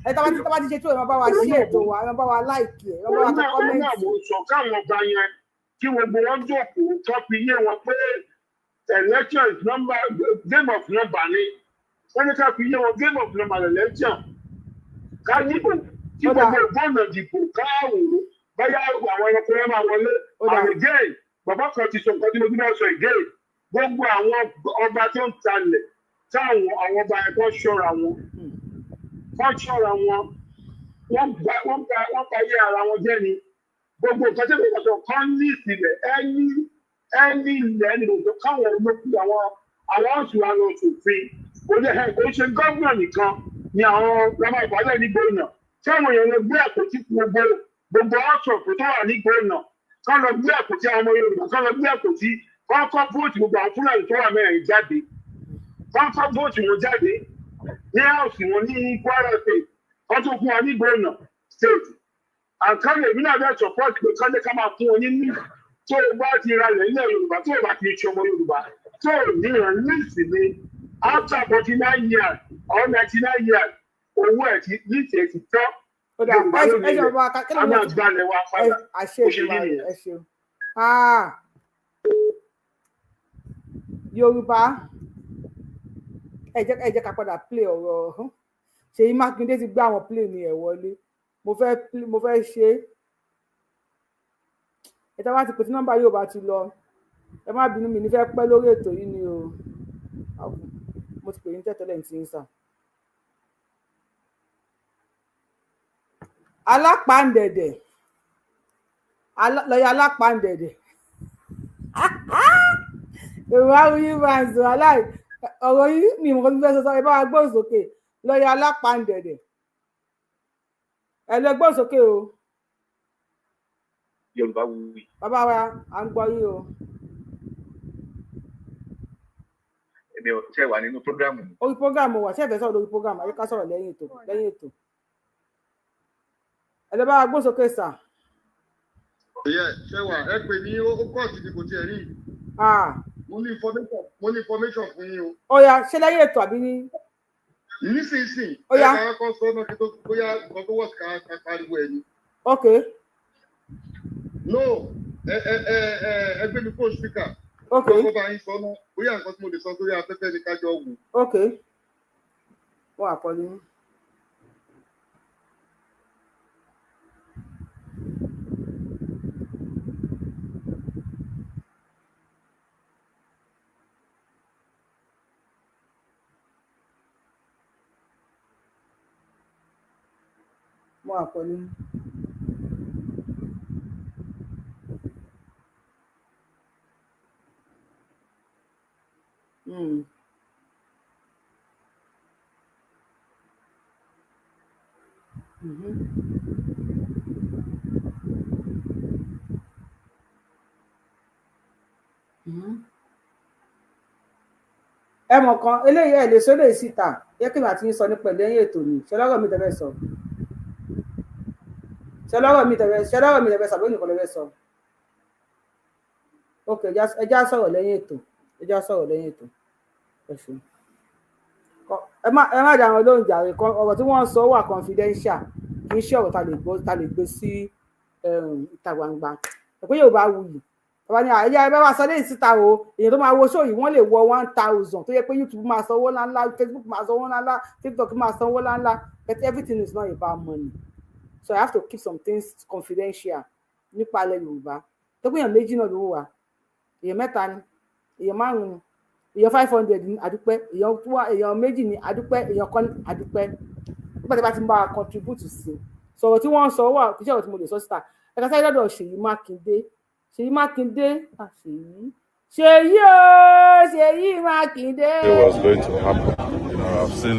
ẹ tá bá ti ṣe tó ẹ máa bá wa ṣí ètò wa ẹ máa bá wa láìkì ẹ máa bá wa kọ kọ́mẹ́ǹtì. ó náà sọ káwọn ọba yẹn kí gbogbo wọn jókòó tó fi yé wọn pé election is number game of number ni wọ́n ní ká fi yé wọn game of number election ká dìbò kí gbogbo ìbọnà dìbò káàwó báyà àwọn ẹranko yẹn máa wọlé àwọn again bàbá kan ti sọ nǹkan tí mo ti máa sọ again gbogbo àwọn ọba tó ń talẹ̀ táwọn àwọn ọba ẹ̀kọ́ ṣọ́ra wọn wọ́n pa yé ara wọn jẹ́ ni gbogbo nǹkan tí wọ́n sọ kán ní ìsìlẹ̀ ẹni ilẹ̀ ní gbogbo káwọn olókùn àwọn ọ̀sùn àwọn òṣòfin kò ṣe gómìnà nìkan ni àwọn ọmọ ìbálẹ̀ ní gbóná tí àwọn èèyàn lọ gbé àpótí gbogbo ọ̀sọ̀ tó wà ní gbóná kán lọ gbé àpótí àwọn ọmọ Yorùbá kán lọ gbé àpótí kán kọ́ vóòtù gbogbo àwọn Fúlàní tó wà mẹ́rin jáde kán kọ́ vóòtù wọn jáde ní house wọn ní Kwara state wọ́n tún fún wa ní gbóná state àkàlẹ̀ èmi náà bẹ́ẹ̀ support pé kọ́lé ká máa fún wọn ní ní tó o bá ti ra ilẹ̀ ilẹ̀ Yorùbá tó o bá ti ṣe ọmọ Yorùbá tó o ní ìrìn ní ìsinmi after 49 years or 99 years owó ẹ̀ ti ní ìṣe ti tọ́ Yorùbá ló ní ilẹ̀ a máa gbalẹ̀ wa padà ó ṣe ní ìyẹn. Yorùbá ẹ jẹ́ ká padà play ọ̀rọ̀ Ṣèyí Mákindé ti gbé àwọn play ní ẹ̀ wọlé mo fẹ́ ṣe é tá bá ti pèsè nọ́mbà yóò bá ti lọ ẹ má bínú mi ní fẹ́ pẹ́ lórí ètò yìí ni o mo ti pè ní tẹ́tẹ́lẹ̀ ní sà. Alápàǹdẹ̀dẹ̀ lọ́yà alápàǹdẹ̀dẹ̀ Yorùbá wíyí máa ń sọ ọ̀rọ̀ yìí mi ìmọ̀ tó fẹ́ sọ ẹ bá wa gbóhùn sókè lọ́yà alápàǹdẹ̀dẹ̀ ẹlẹgbọn sókè o. Yorùbá wuyì. bàbá wa à ń gbọ́ yín o. èmi ò ṣe wà nínú prógrámù. orí prógrámù wà ṣé ẹ fẹ́ sọ̀rọ̀ lórí prógrámù àyè ká sọ̀rọ̀ lẹ́yìn ètò ẹlẹ bá wa gbọ́ sókè sà. ṣé wà ẹ pè ní ó kọ́ọ̀tù ní kò tiẹ̀ rí. mo ní information fún yín o. ó yá ṣé lẹ́yìn ètò àbí ní. nísinsìnyí ó yá ẹ kọ́ sọ náà kí tó bóyá nǹkan tó wọ̀ sí ká pariwo ẹ̀ ni. ok. no ẹ gbé mi kó speaker. ok. ọkọ bá yín sọ náà bóyá nǹkan tí mo lè sọ sórí afẹ́fẹ́ ni kájọ wò. ok. wọ́n àkọlé yín. Mo àpọ̀lé. ẹ mọ̀ kan eléyìí ẹ̀ lè sọ eléyìí síta yẹ kí n àti yín sọ ní pẹ̀lú ẹ̀yìn ètò ni ṣọlọ́rọ̀ mi tẹ̀fẹ́ sọ ṣọlọ́rọ̀ mi tẹ̀fẹ́ sọ lónìí kan lẹ́fẹ́ sọ ok ẹja sọ̀rọ̀ lẹ́yìn ètò ẹ̀sùn ẹ má dá àwọn olóhùn jàre kan ọ̀rọ̀ tí wọ́n sọ wà confidential kì í ṣe ọ̀rọ̀ ta lè gbé sí ìta gbangba ẹ̀pẹ́ yóò bá wuyì bàbá ní àyè ẹ bá wá sọ lẹ́yìn síta o èèyàn tó máa wo show yìí wọ́n lè wọ 1000 tó yẹ pé YouTube máa sanwó ńláńlá Facebook máa sanwó ńláńlá TikTok máa sanwó ńláńlá but everything is not about money so I have to keep some things confidential nípa ilẹ̀ Yorùbá tó gbìyànjú méjì náà ló wà èèyàn mẹ́ta ni èèyàn márùn-ún èèyàn 500 ní àdúpẹ́ èèyàn méjì ní àdúpẹ́ èèyàn kan ní àdúpẹ́ nígbà tí bá ti ń bá a contribute sí sọ̀rọ̀ tí wọ́n ń sọ wà kí ṣe ọ̀rọ̀ tí mo lè sọ síta ẹ̀ka sáré lọ́dọ̀ Ṣèyí Mákindé Ṣèyí Mákindé Ṣèyí Mákindé. It was going to happen. You know, I've seen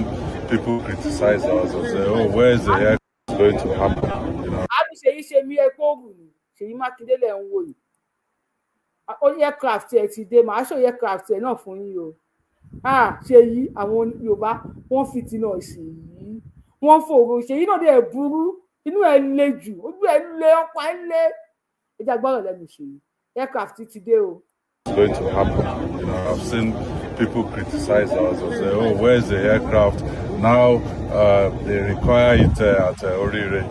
people criticize us and say, "Oh, where is the air going to happen?" You know. Àbí Ṣèyí ṣe mí epo ògùn ni Ṣèyí Mákindé lẹ̀ ń wò yìí. Ó ní aircraft ẹ̀ ti dé màá ṣòye aircraft ẹ̀ náà fún yín o. Ṣèyí àwọn Yorùbá wọ́n fi tinú Ṣèyí wọ́n fòrò Ṣèyí náà dẹ̀ burú inú ẹ̀ le jù ojú ẹ̀ le ọ̀pá ẹ̀ le. Ẹja gbọ́dọ̀ lẹ́nu Ṣèyí aircraft ti dé o. It's going to happen. You know, I've seen people criticize us and say, "Oh, where's the aircraft?" Now they require it at Orire,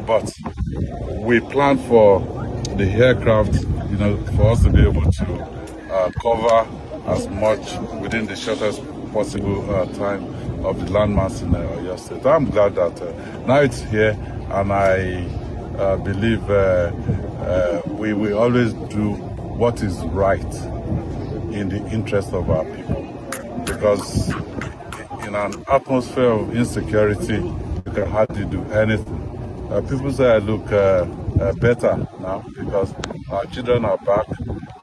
but we plan for the aircraft, you know, for us to be able to cover as much within the shortest possible time of the landmass in Oyo State. I'm glad that now it's here, and I believe we will always do what is right in the interest of our people, because in an atmosphere of insecurity, you can hardly do anything. People say I look better now because our children are back,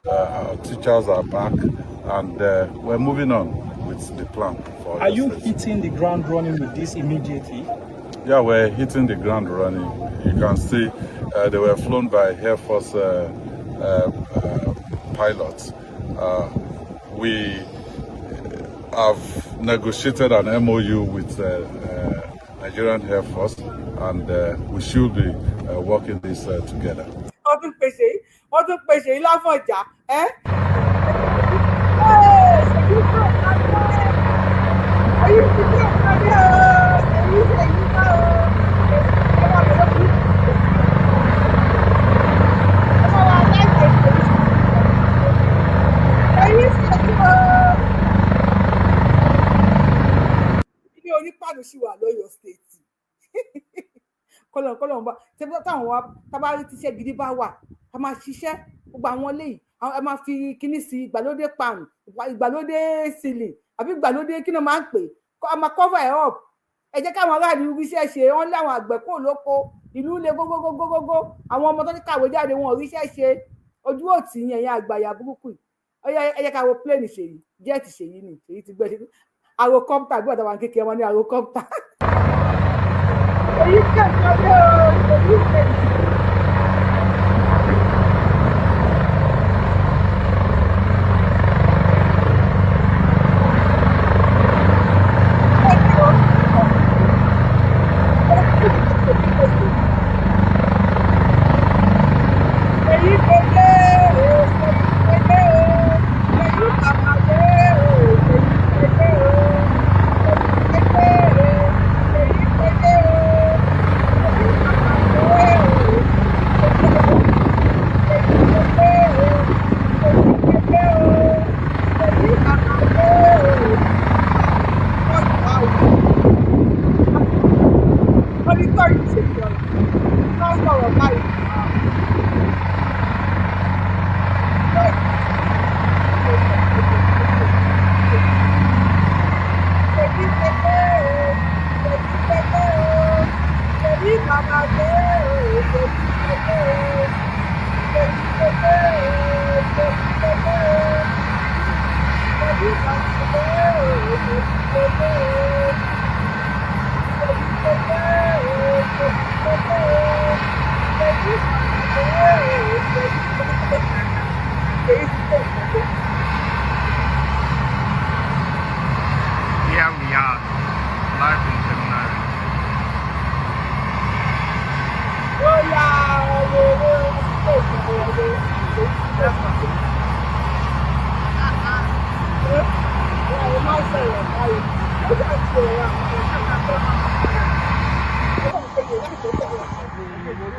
our teachers are back, and we're moving on with the plan. Are you hitting the ground running with this immediately? Yeah, we're hitting the ground running. You can see they were flown by Air Force pilots. We have negotiated an MOU with Nigerian Air Force, and we should be working this together. Wọ́n tún pèsè yìí láfọ̀jà ilé onípàdé sì wà lọ́yọ̀ state kọlọ̀ bá táwọn wa tábàárí tíṣẹ́ gidi bá wà a máa ṣiṣẹ́ gbogbo àwọn léyìí ẹ máa fi kíní sí ìgbàlódé pan ìgbàlódé ceiling àbí ìgbàlódé kí ni máa ń pè a máa cover ẹ̀ up ẹ jẹ́ káwọn aráàlú ríṣẹ́ ṣe wọ́n lé àwọn àgbẹ̀ kó lóko ìlú le gógógógógógó àwọn ọmọ tó ní kàwé jáde wọn ò ríṣẹ́ ṣe ojú òtí yẹn yẹn àgbàyà burúkú ẹ jẹ́ ká wo plane Ṣèyí jet Ṣèyí ni Ṣèyí ti gbẹ́ arocopta bí ọ̀dà wa kékeré wọn ní arocopta. Èyí kẹ̀kọ́ dé o, èyí kẹ̀kọ́.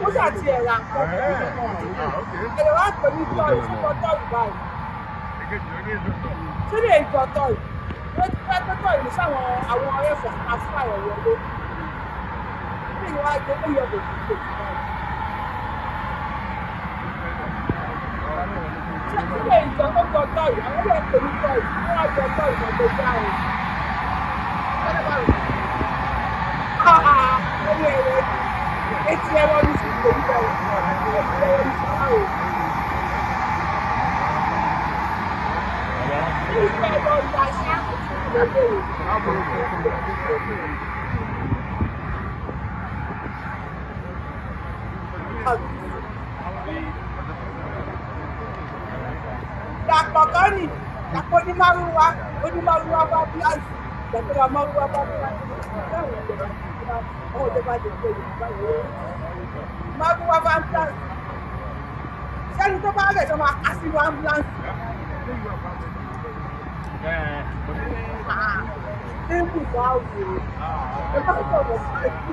ó ṣàti ẹ̀rà nǹkan ẹ̀rọ wá pè ní tọ́ì ṣùgbọ́n tọ́ì báyìí ṣé lè jọ tọ́ì ló ti fẹ́ pé tọ́ì ní sáwọn àwọn ẹ̀fọ́ àfún àyẹ̀wò ọdún ní ìwà ìjọ tó yọ bòbí tó ti báyìí. ṣé lè jọ tó jọ tọ́ì àwọn lè pè ní tọ́ì wọ́n á jọ tọ́ì lọ tó já o. Etí ẹ̀rọ ní sí ìgbè nígbà wo etí ẹ̀rọ ní sí ìgbà wo. Etí ẹ̀rọ ìgbà ṣá ìgbà dàpọ̀ kan ní dàpọ̀ onímọ̀rúwá bá bíláàsì dàpọ̀ ọmọrúwá bá bíláàsì ọwọ́ ìjọba jẹ pé Yorùbá yìí mọ̀rúwá bá bíláàsì sẹ́ni tó bá rẹ̀ tó máa kà sínú ambulance. Níbi bá wò ó bá sọ̀rọ̀ báyìí.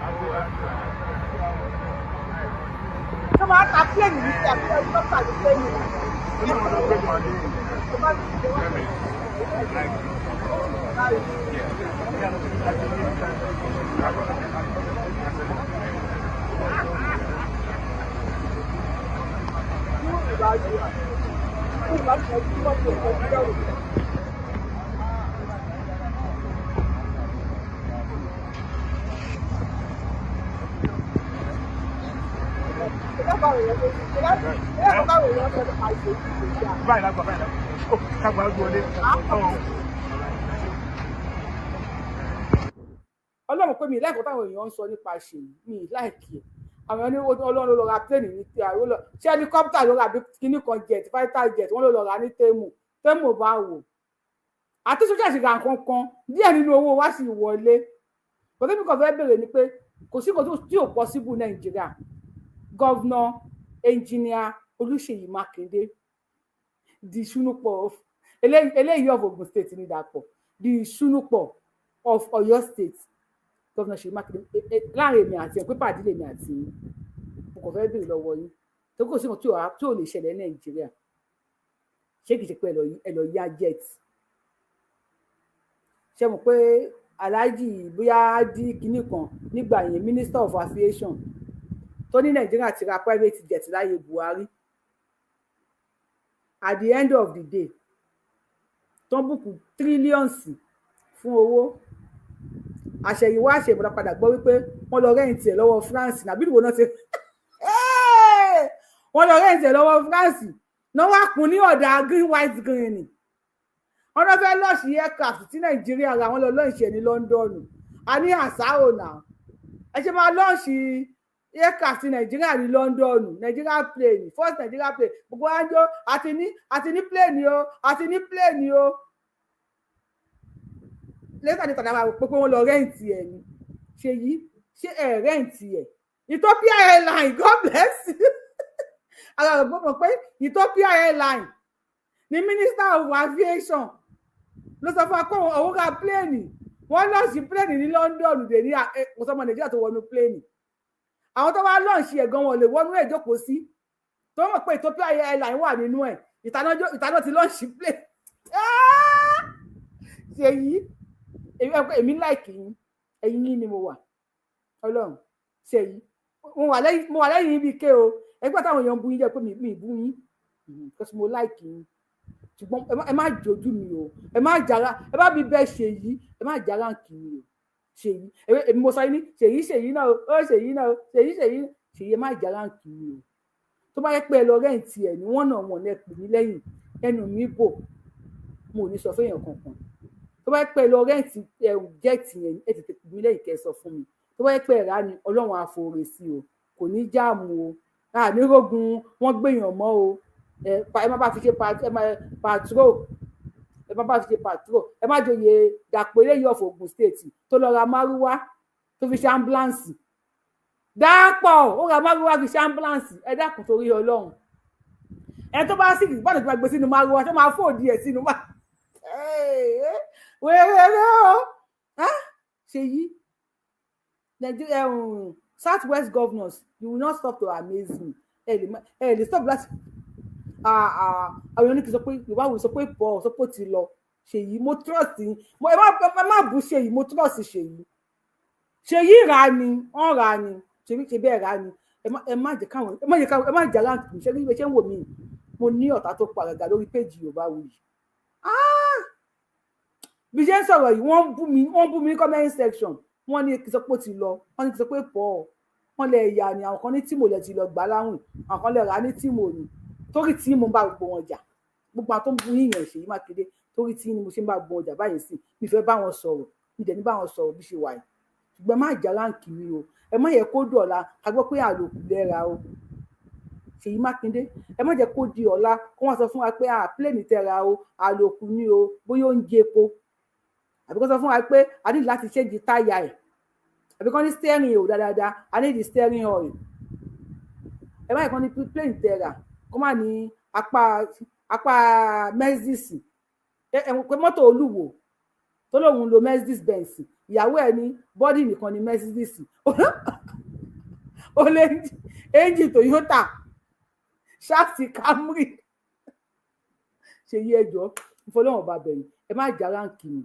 Tó máa ta pléènì ní ti àbí ẹni tó kà ní pléènì. Ọlọ́run pé mi láìpẹ́ táwọn èèyàn ń sọ nípa ṣèyí mi láìkí ẹ̀ àwọn ẹni Ọlọ́run ló lọ ra pléènì ní ti àrò lọ ṣé helicopter ló ra bí kíní kan jet fighter jet wọ́n ló lọ ra ní tẹ́mù bá wò àti sójà sì ra nǹkan kan díẹ̀ nínú owó wa sì wọlé bọ́dé mi kàn fẹ́ bèrè ni pé kò sí nǹkan tí ò possible Nàìjíríà gọ́vnà ẹnjìníà Olúṣèyí Mákindé di sunupọ̀ eléyìí of Ogun State ní Dàpọ̀ di sunupọ̀ of Ọ̀yọ́ State gọ́vnà Ṣèyí Mákindé láàrin èmi àti ẹ̀ pé pàdé lèmi àti mo kàn fẹ́ bèrè lọ́wọ́ yín tó kò sí nǹkan tí ò lè ṣẹlẹ̀ ní Nàìjíríà ṣé kìí ṣe pé ẹ lọ yá jet ṣe mọ̀ pé Alhaji bóyá di kinní kan nígbà yẹn Minister of Aviation tó ní Nàìjíríà ti ra private jet láyé Buhari at the end of the day tó ń bùkún trillions fún owó àṣẹyìnwá àṣẹyìnbọ̀dá padà gbọ́ wípé wọ́n lọ rẹ́ǹtì ẹ̀ lọ́wọ́ France nàbí ìwọ náà ti wọ́n lọ rẹ́ǹtì ẹ̀ lọ́wọ́ France náà wá kún ní ọ̀dà green white green wọ́n lọ fẹ́ lọ́ọ̀ṣì aircraft tí Nàìjíríà ra wọ́n lọ lọ́ọ̀ṣì ẹ̀ ní London a ní àṣàrò náà ẹ ṣe máa lọ́ọ̀ṣì aircraft Nàìjíríà ní London Nigeria plane first Nigeria plane gbogbo àjọ àti ní plane o àti ní plane o lẹ́tà ní tàdá máa pé wọ́n lọ rẹ́ǹtì ẹ̀ ni ṣe yìí ṣé ẹ̀ rẹ́ǹtì ẹ̀ Ethiopia Airline God bless you ara rẹ̀ gbọ́dọ̀ pé Ethiopia Airline ní Minister of Aviation ló sọ fún wa pé òun ra pléènì wọ́n lọ́ọ̀ṣì pléènì ní London dè ní ọ̀sọ́mọ Nàìjíríà tó wọnú pléènì àwọn tó wá lọ́ọ̀ṣì ẹ̀gan wọn lè wọnú ẹ̀ jókòó sí tó mọ̀ pé Ethiopia Airline wà nínú ẹ̀ ìtaná ti lọ́ọ̀ṣì pléènì ṣe yìí èmi láìkì yín ẹ̀yin yín ni mo wà Ọlọ́run ṣe yìí mo wà lẹ́yìn ibi ké o ẹgbẹ́ táwọn èèyàn bú yín jẹ́ pé mi bú yín because mo láìkì yín ṣùgbọ́n ẹ má jojú mi o ẹ má jara ẹ bá mi bẹ ṣèyí ẹ má jara kì í o ṣèyí èmi mo sọ yín ní ṣèyí náà ó ṣèyí náà ṣèyí ẹ má jara kì í o tó bá yẹ pé ẹ lọ rẹ́ǹtì ẹ̀ ní wọ́n náà wọ̀n ẹ pè mí lẹ́yìn ẹnu mi bò mo ò ní sọ fẹ́yàn kankan tó bá yẹ pé ẹ lọ rẹ́ǹtì jẹ́ẹ̀tì yẹn ẹ tètè pè mí lẹ́yìn kẹ́ ẹ sọ fún mi tó bá yẹ pé ẹ̀rá ni Ọlọ́run àfòrè sí o kò ní jáàmù o ànírógun wọ́n gbèyàn mọ́ o ẹ má bá fi ṣe patrol ẹ má jòyè Dàpọ̀ eléyìí of Ogun State tó lọ ra márúwá tó fi ṣe ambulance Dàpọ̀ ó ra márúwá fi ṣe ambulance ẹ dákun torí Ọlọ́run ẹ tó bá sì gbọ́dọ̀ tó máa gbé sínú márúwá tó máa fòdì ẹ̀ sínú wẹ́rẹ́rẹ́ o Ṣèyí, Nigeria, Southwest governors, you will not stop to amaze me. Lè stop láti àwọn èèyàn ní kí n sọ pé Yorùbá wò sọ pé pọ̀ sọ pé ó ti lọ. Ṣèyí, mo trust yín. Ẹ má bú Ṣèyí, mo trust Ṣèyí. Ṣèyí rà ni, wọ́n rà ni. Ṣe bẹ́ẹ̀ rà ni. Ẹ má jẹ́ aláǹkì. Ṣé bí ṣe ń wò mí? Mo ní ọ̀tá tó paragà lórí péjì Yorùbáwùyí. Bí ṣe ń sọ̀rọ̀ yìí, wọ́n bú mi ní comment section. Wọ́n ní kí n sọ pé ó ti lọ. Wọ́n ní kí n sọ pé pọ̀. Wọ́n lè yà ni, àwọn kan ní Tímò lẹ ti lọ gbà láwìn. Àwọn kan lè rà ní Tímò ni. Torí tí mo bá gbogbo wọn jà. Gbogbo àwọn tó ń bú yíyan Ṣèyí Mákindé. Torí tí ni mo ṣe ń bá gbogbo wọn jà báyìí sí. Mi fẹ́ bá wọn sọ̀rọ̀. Mi dẹ̀ ní bá wọn sọ̀rọ̀ bí ṣe wà yìí. Ṣùgbọ́n má jà láǹkì mi o. Ẹ má yẹ kó dọ̀la. A gbọ́ pé àlòkù lẹ́ra o. Ṣèyí Mákindé, ẹ má jẹ́ kó di ọ̀la kó wọ́n sọ fún wa pé pléènì tẹ̀ra o, àlòkù ni o, bóyá ó ń jẹ epo. Àbí kó sọ fún wa pé a ní láti ṣéǹjì táyà ẹ̀. Àbí kó ní steering ò dáadáa, a ní di steering oil. Ẹ má yẹ kó ní pléènì tẹ̀ra kó má ní apá Mercedes. Pé mọ́tò Olúwo tó lóun lo Mercedes Benz, ìyàwó ẹ̀ ní bọ́dì nìkan ní Mercedes. Ó lé engine Toyota, ṣáàtì Camry. Ṣèyí ẹjọ́ ìfọlọ́wọ̀n bá bẹ̀yìn, ẹ má jà ránkì mi,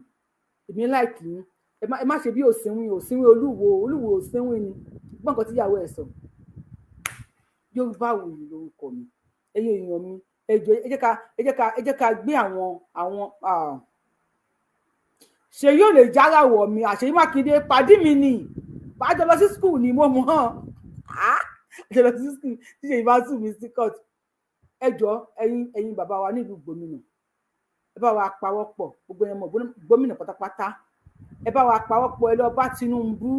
èmi láìkì yín, ẹ má ṣe bí òsínwín Olúwo òsínwín ni. Gbọ́n nǹkan tí ìyàwó ẹ̀ sọ. Yorùbáwùyí lórúkọ mi, ẹ̀yin èèyàn mi, ẹjọ́ ẹ jẹ́ ká gbé àwọn Ṣèyí ò lè jára wọ̀ mi. Ṣèyí Mákindé pàdí mi ni, àjọ lọ sí skul ni mo mọ̀. Àjọ lọ sí skul tí Ṣèyí bá sùn mí sí court. Ẹjọ́ ẹ̀yin bàbá wa nílùú gómìnà, ẹ bá wa pawọ́pọ̀, gbogbo ẹ̀yin ọmọ gómìnà pátápátá, ẹ bá wa pawọ́pọ̀, ẹ lọ bá Tinubu,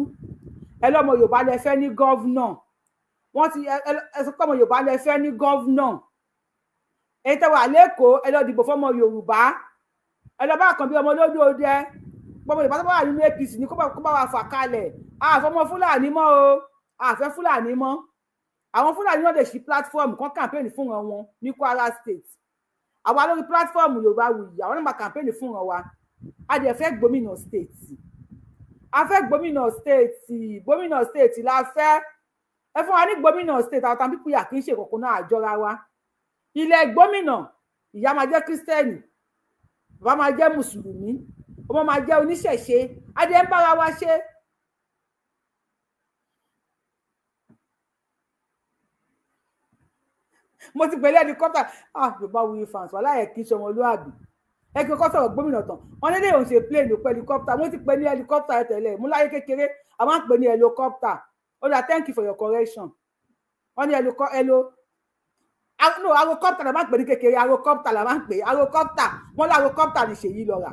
ẹ lọ́mọ Yorùbá lẹ fẹ́ ní gọ́vnà. Wọ́n ti ẹ sọ pé ọmọ Yorùbá lẹ fẹ́ ní gọ́vnà. Ẹ̀yin tẹ́ wà lÉkòó, ẹ lọ dìbò fọ́mọ Yorùbá. Ẹ lọ bá kan bí ọmọ olódò ọdẹ. Gbogbo Yorùbá tó bá wà nínú APC ní kó bá wa fà kalẹ̀. Àfọmọ Fúlàní mọ́ o, àfẹ́ Fúlàní mọ́. Àwọn Fúlàní náà lè ṣí platform kan campaign fún wọn ní Kwara State. Àwa lórí platform Yorùbáwùyí, àwọn náà máa campaign fún wa. A dẹ̀ fẹ́ gómìnà state. A fẹ́ gómìnà state la fẹ́. Ẹ fún wa ní gómìnà state, àwọn tàbí kúyà kì í ṣe kòkó náà àjọra wa. Ilẹ̀ gómìnà, ìyá máa jẹ́ Kírísítẹ́nì, bàbá máa jẹ́ Mùsùlùmí, ọmọ máa jẹ́ oníṣẹ̀ṣe. A dẹ̀ ń bára wa ṣe. Mo ti pẹ̀lú helicopter. Yorùbáwùyí fans wà láyé kí n ṣe ọmọlúwàbí. Ẹ kí n kọ́ sọ̀rọ̀ gómìnà tán. Wọ́n ní léèyàn ṣe plane pẹ̀lú helicopter. Mo ti pè ní helicopter tẹ́lẹ̀. Mo láyé kékeré, a máa ń pè ní helicopter. Thank you for your correction. Wọ́n ní helicopter la máa ń pè ní kékeré, helicopter la máa ń pè. Helicopter, wọ́n lá helicopter ní Ṣèyí lọ rà.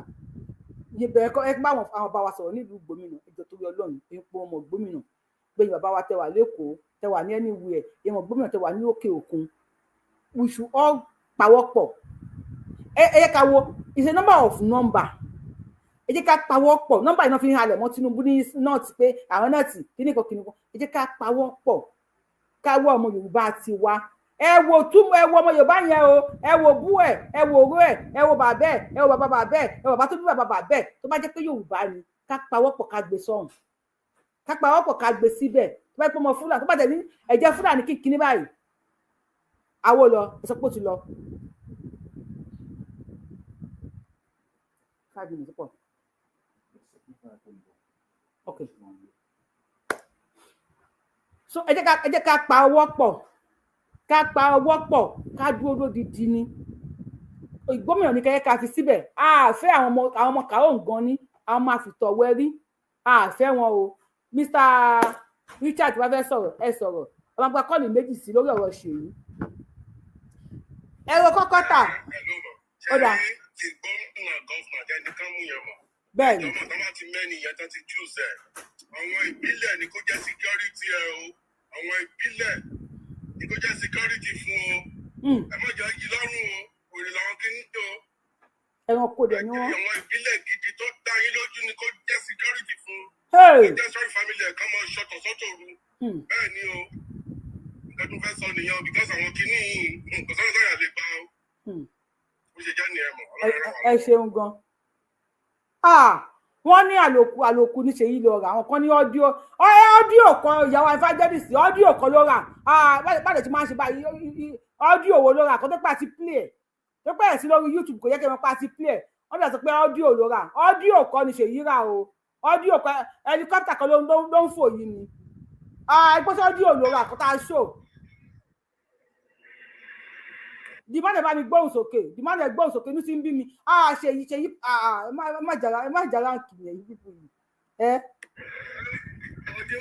Ìbẹ̀rẹ̀ ẹ bá àwọn bá wa sọ̀rọ̀ nílùú gómìnà, ẹjọ́ torí Ọlọ́run, ipò ọmọ gómìnà. Gbẹ̀yìn bàbá wa tẹ wà lÉkòó, tẹ wà ní anywhere, ìmọ̀ gómìnà tẹ wà ní òkè òkun. We should all pawọ́pọ̀. Ẹ jẹ́ ká wo, it's a number of number. Ẹ jẹ́ ká pawọ́pọ̀. Number iná fi ń halẹ̀ mọ́ Tinubu ní north pé àwọn nọ́ọ̀tì kíníkan. Ẹ jẹ́ ká pawọ́pọ̀. Ká wọ ọmọ Yorùbá ti wa. Ẹ wo ọmọ Yorùbá yẹn o. Ẹ wo bú ẹ̀, ẹ wo oró ẹ̀, ẹ wo bàbá ẹ̀, ẹ wo bàbá ẹ̀, ẹ wo bàbá tó bí bàbá ẹ̀. Tó bá jẹ́ pé Yorùbá ni, ká pawọ́pọ̀ ká gbé sọ́hùn. Ká pawọ́pọ̀ ká gbé síbẹ̀. Tó bá jẹ́ pé ọmọ Fúlàní, tó bá jẹ́ ní ẹ̀jẹ̀ Fúlàní kíkiní báyìí. Àwo lọ, ẹ sọ pé ó ti lọ. 5 minutes pọ̀. Okay. So ẹ jẹ́ ká pa ọwọ́ pọ̀. Ká dúró lódidi ni. Gómìnà ní kẹ́kẹ́ ká fi síbẹ̀. A fẹ́ àwọn ọmọ kàó nǹkan ní, àwọn máa fi tọ̀wẹ́ rí. A fẹ́ wọn o. Mr. Richard wá fẹ́ sọ̀rọ̀, ẹ sọ̀rọ̀. Ọmọ àgbà kọ́ọ̀lì méjì sí lórí ọ̀rọ̀ Ṣèyí. Ẹ̀rọ kọ́kọ́ tà. Ó dà. Bẹ́ẹ̀ni. Ìjọba tó bá ti mẹ́ni yẹn tó ti choose ẹ̀. Àwọn ìbílẹ̀ ni kó jẹ́ security ẹ o. Àwọn ìbílẹ̀ ni kó jẹ́ security fún o. Ẹ má jẹ́ yí lọ́rùn o. Òrè làwọn kì í tó. Ẹ̀wọ̀n kò dẹ̀ ní wọ́n. Àwọn ìbílẹ̀ gidi tó dá yín lójú ni kó jẹ́ security fún. Hey. Kó jẹ́ sọ́rí family ẹ̀ ká máa ṣọ̀tọ̀ sọ́tọ̀ ru. Bẹ́ẹ̀ ni o. Nǹkan tó fẹ́ sọ nìyẹn o because àwọn kìíní nǹkan sọ́dọ̀ sọ́yà lè bá o. Bó ṣe jẹ́ nìyẹn mọ̀. Ẹ ṣeun gan. wọ́n ní àlòkù ní Ṣèyí lọ rà, àwọn kan ní ọ́díò kan ìyàwó evangelist ọ́díò kan ló rà báyìí tí máa ń ṣe báyìí ọ́díò wo ló rà kó tó pẹ́ àti play ẹ̀ tó pẹ́ sí lórí YouTube kò yẹ kí wọ́n pa àti play ẹ̀ wọ́n dẹ̀ sọ pé ọ́díò ló rà ọ́díò kan ní Ṣèyí rà o ọ́díò kan helicopter kan ló ń fò yìí ni ẹgbẹ́ sí ọ́díò ló rà kó tá a show dìmọ́lẹ̀ bá mi gbóhùn sókè ní ti ń bí mi Ṣèyí ẹ má jàrá kìí ẹ̀yìn pípò yìí ọdíò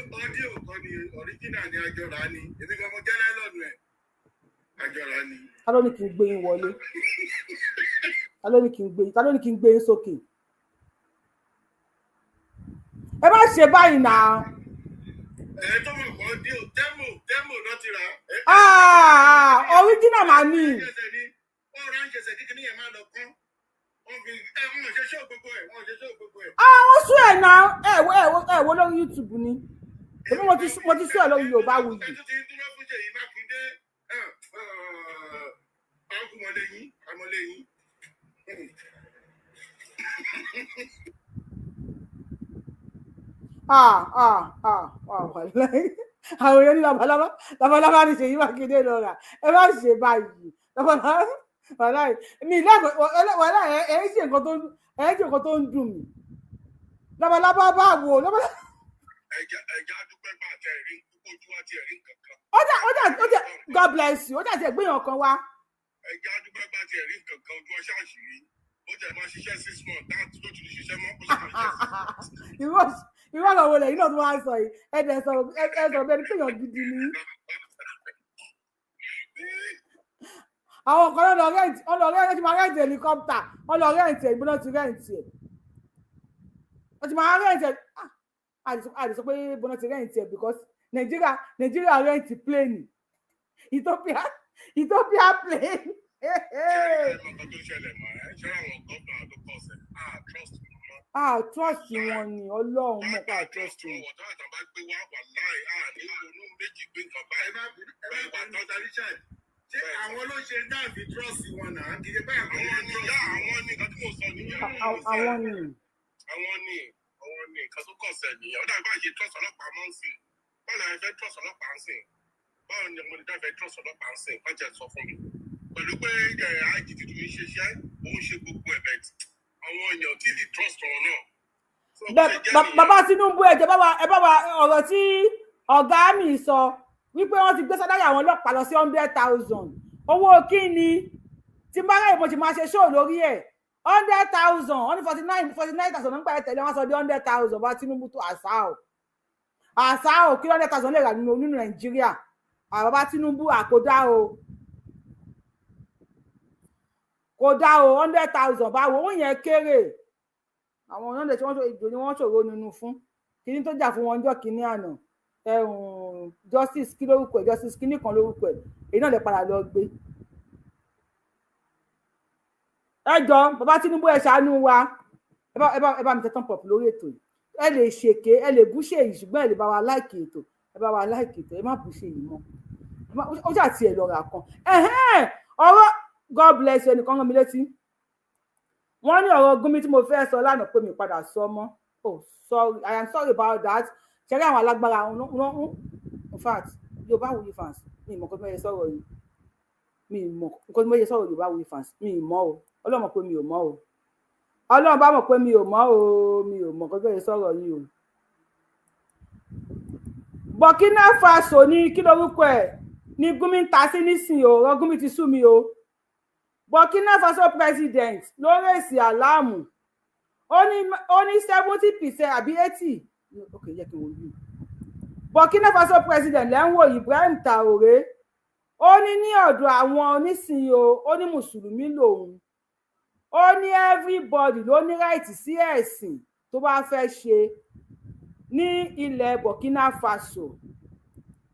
kan ni original ni àjọra ni èmi kan mo jẹ́rẹ́ lọ́nu ẹ̀ àjọra ni. ta ló ní kí n gbé yín wọlé ta ló ní kí n gbé yín sókè ẹ má ṣe báyìí náà. tó mọ̀ kọ́ díò demo náà ti rà. original máa ní. ọ̀rọ̀ ń ṣẹ̀ṣẹ̀ kíkiri yẹn máa lọ kán wọ́n ṣe ṣó gbogbo ẹ̀. wọ́n sún ẹ̀ náà ẹ̀ wo lórí YouTube ni èmi mo ti sún ẹ̀ lórí Yorùbá Wuyì. àwọn èèyàn ní labalábá ní Ṣèyí Mákindé lọ rà ẹ má ṣe báyìí labalábá mi wàhálà ẹ ṣe nǹkan tó ń dùn mí labalábá bá wò ẹja dúpẹ́ bá tẹ̀ rí ojú àti ẹ̀rí kankan. ọjà God bless you ọjà tí ẹ gbéyàn kan wá. ẹja dúpẹ́ bá tẹ̀ rí kankan ojú ọṣà àṣírí ó jẹ́ máa ṣiṣẹ́ 6 months láti tó tún ṣiṣẹ́ mọ́ kó sì máa ṣiṣẹ́. irú ọ̀rọ̀ wo lẹ́yìn náà tó wá sọ yìí ẹ̀dẹ̀ sọ bẹ́ẹ̀ ni péyàn gidi ni. àwọn kan ọlọ́rẹ́ǹtì ti máa rẹ́ǹtì helicopter ọlọ́rẹ́ǹtì ẹ̀ gbọ́dọ̀ ti rẹ́ǹtì ẹ̀ wọ́n ti máa rẹ́ǹtì ẹ̀ àdìsọ pé gbọ́dọ̀ ti rẹ́ǹtì ẹ̀ because Nigeria rẹ́ǹtì plane Ethiopia plane. Trust wọn ni Ọlọ́run mọ̀ pé trust wọn. Ṣé àwọn ló ṣe dáàbì trust wọn náà? Kì í ṣe báyìí àwọn ni nǹkan tí mo sọ nìyẹn. Àwọn ni nǹkan tó kọ̀ sẹ̀ nìyẹn. Ó dàbí báyìí ṣe trust ọlọ́pàá mọ́ ń sìn. Báwo ni a fẹ́ trust ọlọ́pàá ń sìn? Báwo ni mo lè dáfẹ́ trust ọlọ́pàá ń sìn? Wọ́n jẹ́ sọ fún mi. Pẹ̀lú pé àìjì tuntun ń ṣiṣẹ́, òun ṣe gbogbo ẹ̀bẹ̀ àwọn èèyàn tí lè trust wọn náà. Bàbá Tinubu ẹ bá wa ọ̀rọ̀ tí ọ̀gá mi sọ wípé wọ́n ti gbé sádárì àwọn ọlọ́pàá lọ sí 100,000 owó kíni tí bá ráyè mo ti máa ṣe ṣóò lórí ẹ̀ 100,000 wọ́n ní 49,000 nígbà ẹ̀ tẹ̀lé wọ́n sọ di 100,000 bá Tinubu tó àṣà ò kí 100,000 lè rà nínú Nàìjíríà bàbá Tinubu àkódá o kò dá o 100,000 báwo owó yẹn kéré àwọn ọ̀nà tí wọ́n ṣòro nínú fún kíní tó jà fún wọn jọ́ kíní àná justice kí lórúkọ ẹ̀ justice kíní kan lórúkọ ẹ̀ èyí náà lè padà lọ gbé. ẹ jọ bàbá Tinubu ẹ ṣàánú wa ẹ bá mi tẹ tán pọ̀ lórí ètò yìí ẹ lè ṣèké ẹ lè bú ṣèyí ṣùgbọ́n ẹ lè bá wa láìkì ètò ẹ má bú ṣèyí mọ́ ó jà tiẹ̀ lọ́ra kan ọ̀rọ̀ God bless you ẹnìkan rán mi létí wọ́n ní ọ̀rọ̀ Gumi tí mo fẹ́ sọ lánàá pé mi padà sọ mọ́ sorry I am sorry about that ṣẹ́rí àwọn alágbára wọn in fact Yorùbá Wuyì fans mi ìmọ̀ nǹkan tí mo yẹ sọ̀rọ̀ yìí mi ìmọ̀ nǹkan tí mo yẹ sọ̀rọ̀ Yorùbá Wuyì fans mi ìmọ̀ o Ọlọ́run mọ̀ pé mi ò mọ̀ o Ọlọ́run bá mọ̀ pé mi ò mọ̀ o mi ò mọ̀ nǹkan tí mo yẹ sọ̀rọ̀ yìí o. Burkina Faso ní kí lorúkọ ẹ̀ ní Gumi ń ta sí nísìnyí o ọ̀rọ̀ Gumi ti sú mi o. Burkina Faso president ló rèsì àlámù ó ní 70% àbí 80 okay yẹ kí n wò yìí Burkina Faso president lẹ́wọ̀n Ibrahim Traoré ó ní ọ̀dọ̀ àwọn onísìn ó ní mùsùlùmí lòun ó ní everybody ló ní right sí ẹ̀sìn tó bá fẹ́ ṣe ní ilẹ̀ Burkina Faso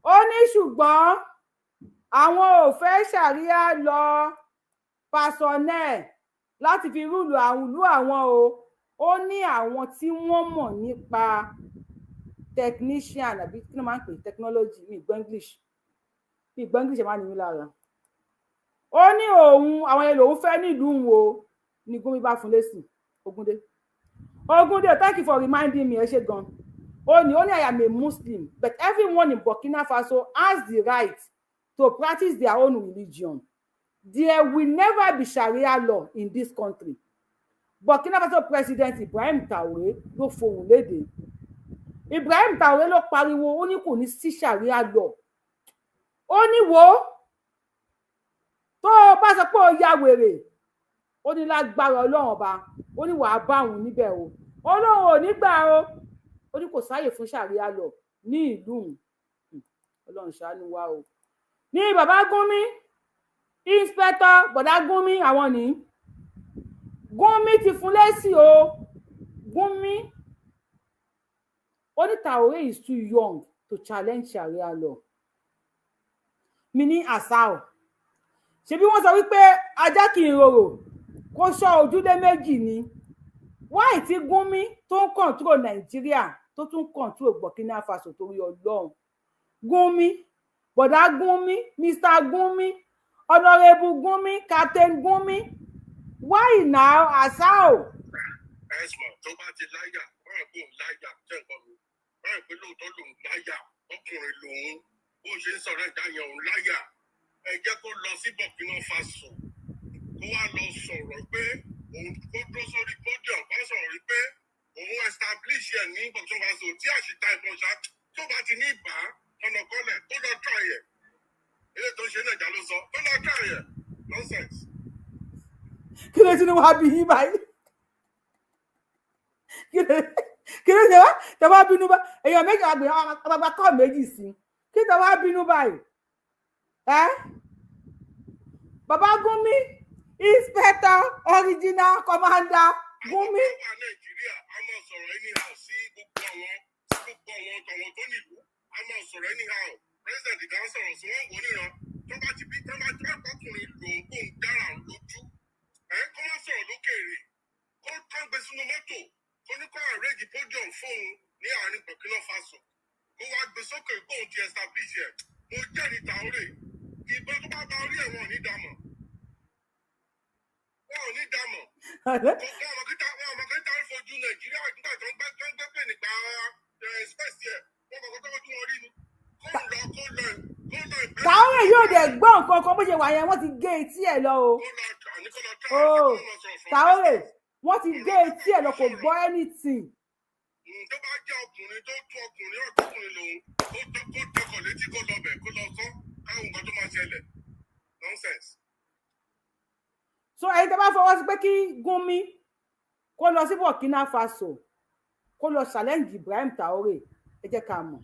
ó ní ṣùgbọ́n àwọn ò fẹ́ ṣàríà lọ personnel láti fi rúlù ìlú àwọn ó ní àwọn tí wọ́n mọ̀ nípa technician àbí kí ló máa ń pè technology mi gbọ́ English ẹ̀ máa nìyí lára ó ní òun àwọn yẹn lòun fẹ́ nílùú wo ni Gumi bá fún lésì Ògúndé Ogunde, thank you for reminding me. Only I am a Muslim, but everyone in Burkina Faso has the right to practice their own religion. There will never be Sharia law in this country. Burkina Faso President Ibrahim Traoré ló fohùn lédè. Ibrahim Traoré ló pariwo ó ní kò ní sí Sharia law. Ó ní wo tó bá sọ pé ó ya wèrè. Ó ní lágbára Ọlọ́run ọba. Ó ní wàá bá òun níbẹ̀ o. Ọlọ́run ò ní gbà o. Ó ní kò sáyè fún Sharia law ní ìlú. Ọlọ́run ṣàánú wa o. Ní bàbá Gúnmi, Inspector bọ̀dá Gúnmi àwọn ní. Gúnmi ti fún lésì o. Gúnmi. Ó ní Traoré is too young to challenge Sharia law. Mi ní àṣà o. Ṣebí wọ́n sọ wípé ajá kì í rorò kó ṣọ́ ojúlé méjì ni. Why tí Gúnmi tó ń control Nàìjíríà tó tún control Burkina Faso torí Ọlọ́run? Gúnmi, bọ̀dá Gúnmi, Mr. Gúnmi, Honorable Gúnmi, Captain Gúnmi. Why now àṣà o? Ẹ̀sùn tó bá ti láyà, wọ́n rẹ̀ pé òun láyà, jẹ́ nǹkan mi. Wọ́n rẹ̀ pé lóòótọ́ lòun láyà, ọkùnrin lòun, bó ṣe ń sọ̀rọ̀ ẹ̀dá yẹn òun láyà. Ẹ jẹ́ kó lọ sí Burkina Faso, kó wá lọ sọ̀rọ̀ pé òun kó dúró sórí podium, kó sọ̀rọ̀ rí pé òun establish ẹ̀ ní Burkina Faso tí àṣìta ìbọn ṣá tó bá ti ní ìbá ọ̀nà kọ́lẹ̀ tó lọ try ẹ̀. Ilé tó ń ṣe Nàìjíríà ló sọ, tó lọ try ẹ̀. Nonsense. Kí ló ti ní wàá bí yín báyìí? Kí ló ṣe wá? Tẹ wá bínú bá èèyàn méjì àgbà kọ́ méjì sí. Kí tẹ wá bínú báyìí? Bàbá Gúnmi, Inspector, Original Commander Gúnmi. Àwọn Nàìjíríà a máa sọ̀rọ̀ anyhow sí gbogbo àwọn tó nílùú. A máa sọ̀rọ̀ anyhow. President kan sọ̀rọ̀ sí wọ́n wò níran. Tó bá ti bí ọkùnrin lòun kó ń dára lójú. Kó má sọ̀rọ̀ lókèèrè. Kó gbé sínú mọ́tò. Kó ní kó àrèjì podium fóun ní àárín Burkina Faso. Kó wá gbé sókè kóun ti establish ẹ̀. Mo jẹ́rìí Traoré. Ìbọn tó bá bá orí ẹ̀ wọn ò ní dámọ̀. Wọn ò ní dámọ̀. Ọmọ kẹta ń fojú Nàìjíríà nígbà tó ń gbé pè nígbà space yẹ. Wọ́n kọ̀ọ̀kan tó fojú wọn rí ni. Kó lọ ìbẹ́. Traoré yóò dẹ̀ gbọ́ nǹkan kan bó ṣe wà yẹn wọ́n ti gé etí ẹ̀ lọ o. Traoré wọ́n ti gé etí ẹ̀ lọ kò gbọ́ anything. Tó bá jẹ́ ọkùnrin tó tún ọkùnrin ọ̀tọ́kùnrin lòun kó tọkọ̀ létí kó lọ bẹ̀ kó lọ sọ káwọn nǹkan tó máa ṣẹlẹ̀. Nonsense. So ẹni tó bá fọwọ́ sí pé kí Gúnmi kó lọ sí Burkina Faso kó lọ challenge Ibrahim Traoré ẹ jẹ́ ká mọ̀.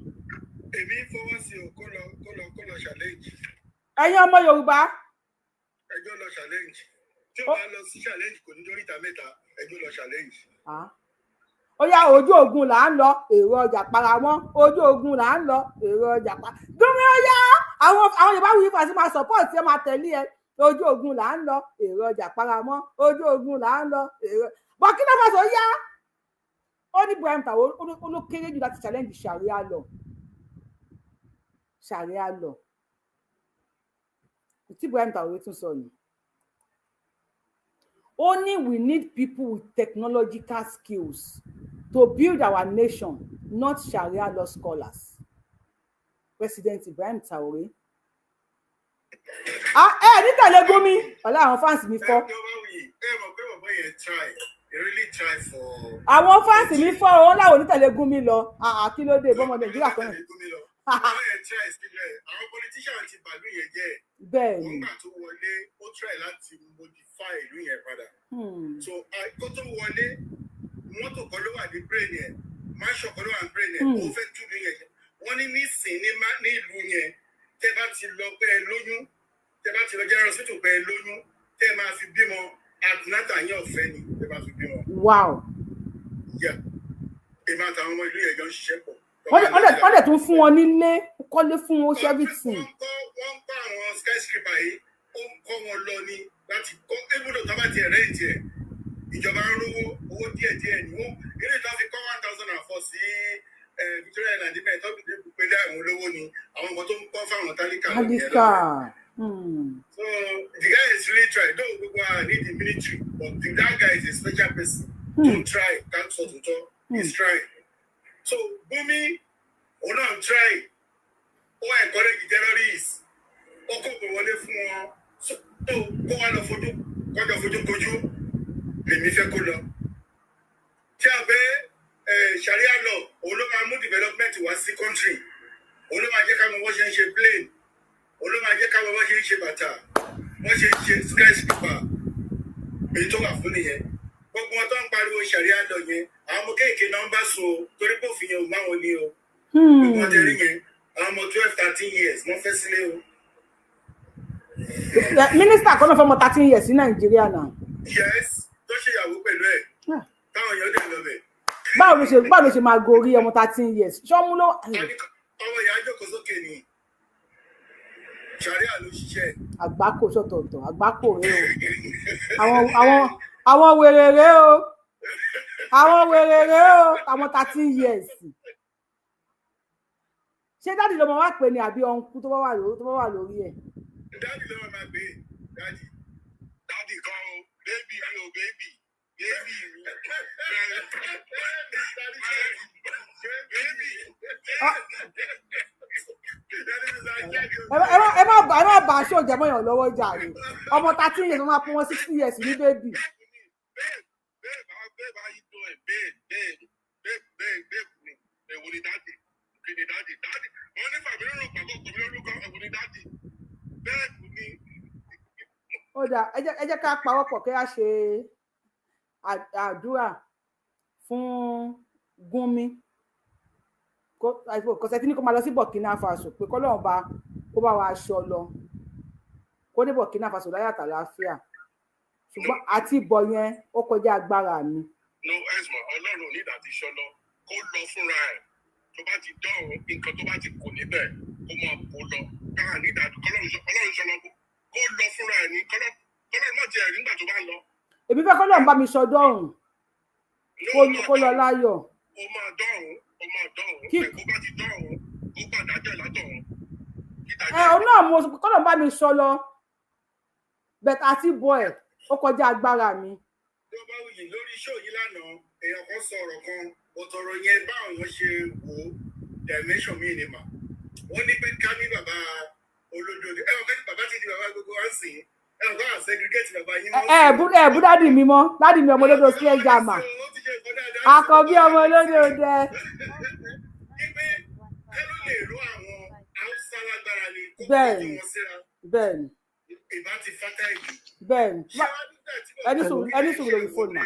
Èmi fọwọ́ sí o kó lọ challenge. Ẹ̀yin ọmọ Yorùbá. Ẹjọ́ lọ challenge. Tí o bá lọ sí challenge kò ní lórí ìta mẹ́ta ẹjọ́ lọ challenge. Ó yá ojú ogun là ń lọ èrò ọjà paramọ́ ojú ogun là ń lọ èrò ọjà pa. Gúnmi ó yá àwọn Yorùbá wí fàṣí máa support ẹ máa tẹ̀lé ẹ ojú ogun là ń lọ èrò ọjà paramọ́ ojú ogun là ń lọ èrò. Burkina Faso yá ó ní Ibrahim Traoré ó ló kéré jù láti challenge Sharia law. Sharia law. Tí Ibrahim Traoré tún sọ ni. Only we need people with technological skills to build our nation, not Sharia law scholars. President Ibrahim Traoré. Ní tẹ̀lé Gúnmi, ọ̀la àwọn fans mi fọ́. Àwọn fans mi fọ́ òun láwọn onítẹ̀lé Gúnmi lọ. Kí ló dé bọ́mọ Nàìjíríà kan náà. Àwọn politician ti bàlú yẹn jẹ́. Bẹ́ẹ̀ni. Wọ́n gbà tó wọlé, ó try láti modify ìlú yẹn padà. So kó tó wọlé, mọ́tò kan ló wà ní brain yẹn, mansion kan ló wà ní brain yẹn, ó fẹ́ tú ìlú yẹn. Wọ́n ní nísìn ní ìlú yẹn, tẹ́ bá ti lọ pé ẹ lóyún, tẹ́ bá ti lọ general hospital pé ẹ lóyún, tẹ́ máa fi bímọ, àtúntà yẹn ọ̀fẹ́ ni tẹ́ bá fi bímọ. Wow. Yeah. Èmi àtàwọn ọmọ ìlú yẹn jọ ń ṣiṣẹ́ pọ̀. Wọ́n dẹ̀ tún fún wọn nílé kọ́lé fún wọn everything. Wọ́n kọ́ àwọn skyscraper yìí ó ń kọ́ wọn lọ ní láti kọ́ ébùdó tó bá tiẹ̀ rẹ́ǹtì ẹ̀ ìjọba ń rówó owó díẹ̀díẹ̀ ni wọ́n ilé tó fi kọ́ 1,004 sí Victoria Nigeria tó fi dé pẹ̀lú àwọn olówó ni àwọn nǹkan tó ń kọ́ fáwọn tálíkà. So the guy is really trying though gbogbo need the military but that guy is a special person Don't try. That's what we talk. He's trying. So, Bumi, we're not trying. Oh, I encourage the terrorists. Oko go wọlé fún wọn. So, kó wá lọ fojú, kọjọ fojú kojú. Lèmi fẹ́ kó lọ. Tí a bẹ́ Sharia law, òun ló máa mú development wá sí country. Òun ló máa jẹ́ ká mọ bó ṣe ń ṣe plane. Òun ló máa jẹ́ ká mọ bó ṣe ń ṣe bàtà. Wọ́n ṣe ń ṣe skyscraper. Èyí tó wà fún nìyẹn. Gbogbo wọn tó ń pariwo Sharia law yẹn, àwọn ọmọ kéèké náà ń bá sùn o, torí pé òfin yẹn ò máa wọn ní o. Gbogbo wọn tẹ̀lé yẹn, àwọn ọmọ 12-13 years wọ́n fẹ́ sílé o. Minister kan náà fọmọ 13 years ní Nàìjíríà náà. Yes, tó ṣe ìyàwó pẹ̀lú ẹ̀. Táwọn èèyàn dẹ̀ lọ bẹ̀. Báwo ló ṣe máa gorí ọmọ 13 years? Ṣọ́mú ló. Ọmọ ìyá jókòó sókè ni. Sharia ló ṣiṣẹ́. Àgbákò sọ̀tọ̀ọ̀tọ̀, àgbákò rẹ o. Àwọn wèrè rẹ o. Àwọn wèrè rẹ o. Àwọn 13 years. Ṣé dáàdì ló máa wá pè ní àbí ọ̀nkú tó bá wà lórí ẹ̀? Dáàdì ló máa gbé. Dáàdì kan o. Bébì mi o, bébì. Bébì mi. Ẹ má bá aṣọ ìjẹmọ́ yàn lọ́wọ́ jàre. Ọmọ 13 years wọ́n máa pín wọn 60 years ní bébì. Ó dà, ẹ jẹ́ ká pawọ́pọ̀ kí a ṣe àdúrà fún Gúnmi. Kò sẹ́tí ní kó máa lọ sí Burkina Faso pé kọ́lọ́run kó bá wa aṣọ lọ kó ní Burkina Faso láyà àtàlàáfíà, ṣùgbọ́n àti ìbọ̀ yẹn ó kọjá agbára mi. No, ẹ̀sùn Ọlọ́run ní ìdàtí ṣọlọ kó lọ fúnra ẹ̀ tó bá ti dọ̀hún nǹkan tó bá ti kò níbẹ̀ kó máa kó lọ káà ní ìdàtí Ọlọ́run ṣọlọ kó lọ fúnra ẹ̀ ní kọ́lọ́run má tiẹ̀ rí nígbà tó bá lọ. Èmi fẹ́ kọ́lọ́run bá mi sọ dọ̀hún kó lọ láyọ̀. Ó máa dọ̀hún. Kó bá ti dọ̀hún ó gbàdájọ́ látọ̀hún. Òun náà mo kọ́lọ́run bá mi sọ lọ bẹ̀tà àti bọ̀ ẹ̀ ó kọjá agbára mi. Tí ó bá wuyì lórí iṣẹ́ òyìn lánàá èèyàn kan sọ ọ̀rọ̀ kan ọ̀tọ̀rọ̀ yẹn báwọn èèyàn ṣe wò ó dimension mi ni mà. Wọ́n ní pé ká ní bàbá olódò ẹ̀wọ̀n kẹ́ni bàbá ti di bàbá gbogbo wá sí ẹ̀wọ̀n kọ́ àṣẹgírígẹ́tì bàbá yín mọ́. Bú dádì mi mọ́, dádì mi ọmọ olódò sí ẹja mà. Àkọ́bí ọmọ olódò dẹ. Ipe kẹ́ló lè ró àwọn Haúsá lágbára ni kó bẹ́ẹ̀ni wọn síra. Bẹ́ẹ̀ni. Ìbá ti fátá ìlú. Bẹ́ẹ̀ni. Ẹni sùn lórí fóònù mà.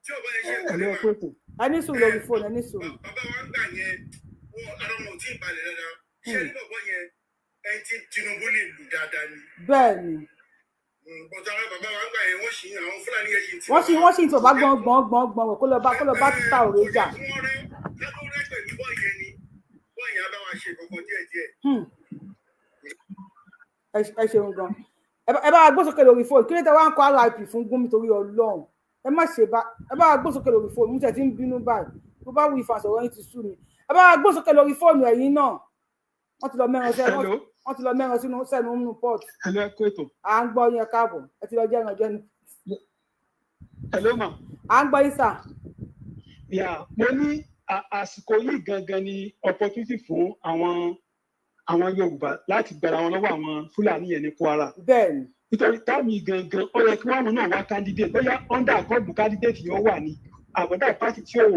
Tí ò bá yẹ ṣe ìwé mà. Ẹni sùn lórí fóònù, ẹni sùn. Bàbá wa ń gbà yẹn ara wọn ò tí ì balẹ̀ dáadáa. Ṣé ní bọ̀bọ̀ yẹn ẹni tí Tinubu lè lù dáadáa ni? Bẹ́ẹ̀ni. Bọ̀dọ̀ àwọn bàbá wa ń gbà yẹn wọ́n ṣì ń àwọn Fúlàní yẹn ṣì ń tì. Wọ́n ṣì ń tì bàbá gbọ̀ngbọ̀ngbọ̀ngbọ̀n kó lọ bá títà òrèjà. Kálórẹ́ pẹ̀lú bọ́ọ̀ yẹn ni bọ́ọ̀ yẹn á bá wa ṣe kọ̀ọ̀kan díẹ̀díẹ̀. Ẹ ṣeun gan. Ẹ bá gbósókè lórí fóònù kí ló tẹ wá ń kọ RIP fún Gúnmi torí Ọlọ́run. Ẹ má ṣe bá ẹ bá gbósókè lórí fóònù mú tẹ̀ tí ń bínú báyìí tó bá wù ìfàsọ̀rọ̀ yín ti sú mi. Ẹ bá gbósókè lórí fóònù ẹ̀yin náà. Wọ́n ti lọ mẹ́ran sínú sẹ́nu nínú pọ́ọ̀tù. Hello, ẹ kú ètò. À ń gbọ́ yín káàbọ̀. Ẹ ti lọ jẹ́ ìrànjẹ́ ni. Hello ma. À ń gbọ́ yín sà. Mo ní àsìkò yìí gangan ni opportunity fún àwọn Yorùbá láti gbára wọn lọ́wọ́ àwọn Fúlàní yẹn ní Kwara. Bẹ́ẹ̀ni. Nítorí táàmì gangan ó yẹ kí wọ́n náà wá candidate bóyá under àkọ́ọ̀dù candidate yóò wà ní àbọ̀dá party tí ò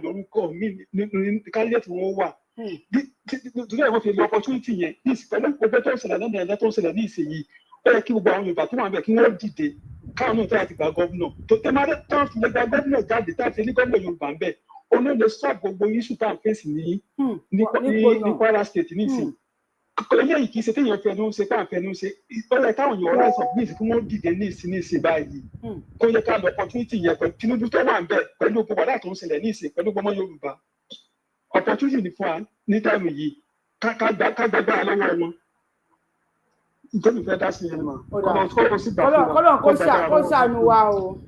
lórúkọ mí ní candidate wọn wà. Nítorí àwọn fi lọ opportunity yẹn ní pẹ̀lú gbogbo tó ń ṣẹlẹ̀ lọ́dọ̀ ẹ̀dá tó ń ṣẹlẹ̀ ní ìsinyìí ó yẹ kí gbogbo àwọn Yorùbá tó wà bẹ̀ kí wọ́n dìde káwọn náà tó láti gba gómìnà tó tẹ́ máa tó ń fi lè gba gómìnà jáde tá a fi ní gómìnà Yorùbá ń bẹ̀ òun ló lè sọ gbogbo issue tá à ń fèsì ní Kwara state ní ìsìn. Eléyìí kì í ṣe téèyàn fẹnu ṣe káà fẹnu ṣe ó yẹ káwọn èèyàn rights of peace kí wọ́n dìde ní ìsìn báyìí kó yẹ ká lọ opportunity yẹn pẹ̀lú Tinubu tó wà ń bẹ̀ pẹ̀lú gbogbo wàdà tó ń ṣẹlẹ̀ ní ìsìn pẹ̀lú gbọmọ Yorùbá opportunity ni fún wa ní táìmù yìí ká gbàgbára lọ́wọ́ wọn. Ìjọba ìfẹ́ dá sí ẹni mà. Kọ́lọ̀ kó ṣàánú wa o.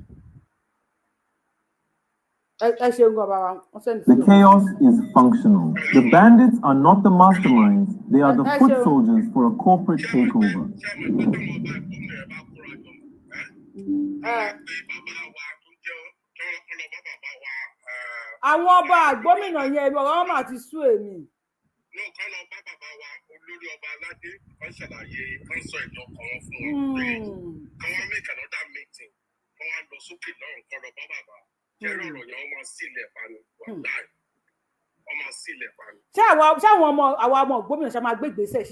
The chaos is functional. The bandits are not the masterminds. They are the foot soldiers for a corporate takeover. àwọn ọba gómìnà yẹn ọ̀rọ̀ wọn mà ti sú èmi. náà kọ́ lọ bá bàbá wa olórí ọba aládé kan ṣàlàyé kan sọ ìdán kan wọn fún wọn kan wọn make another meeting kan wọn lọ sókè náà kan lọ bá bàbá jẹ́rọ ọ̀rọ̀ yẹn wọ́n máa sílẹ̀ panu wàláì wọ́n máa sílẹ̀ panu. ṣé àwọn ọmọ gómìnà ṣá máa gbé ìgbésẹ̀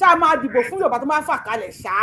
ṣá máa dìbò fún Yorùbá tó máa fà kalẹ̀ ṣá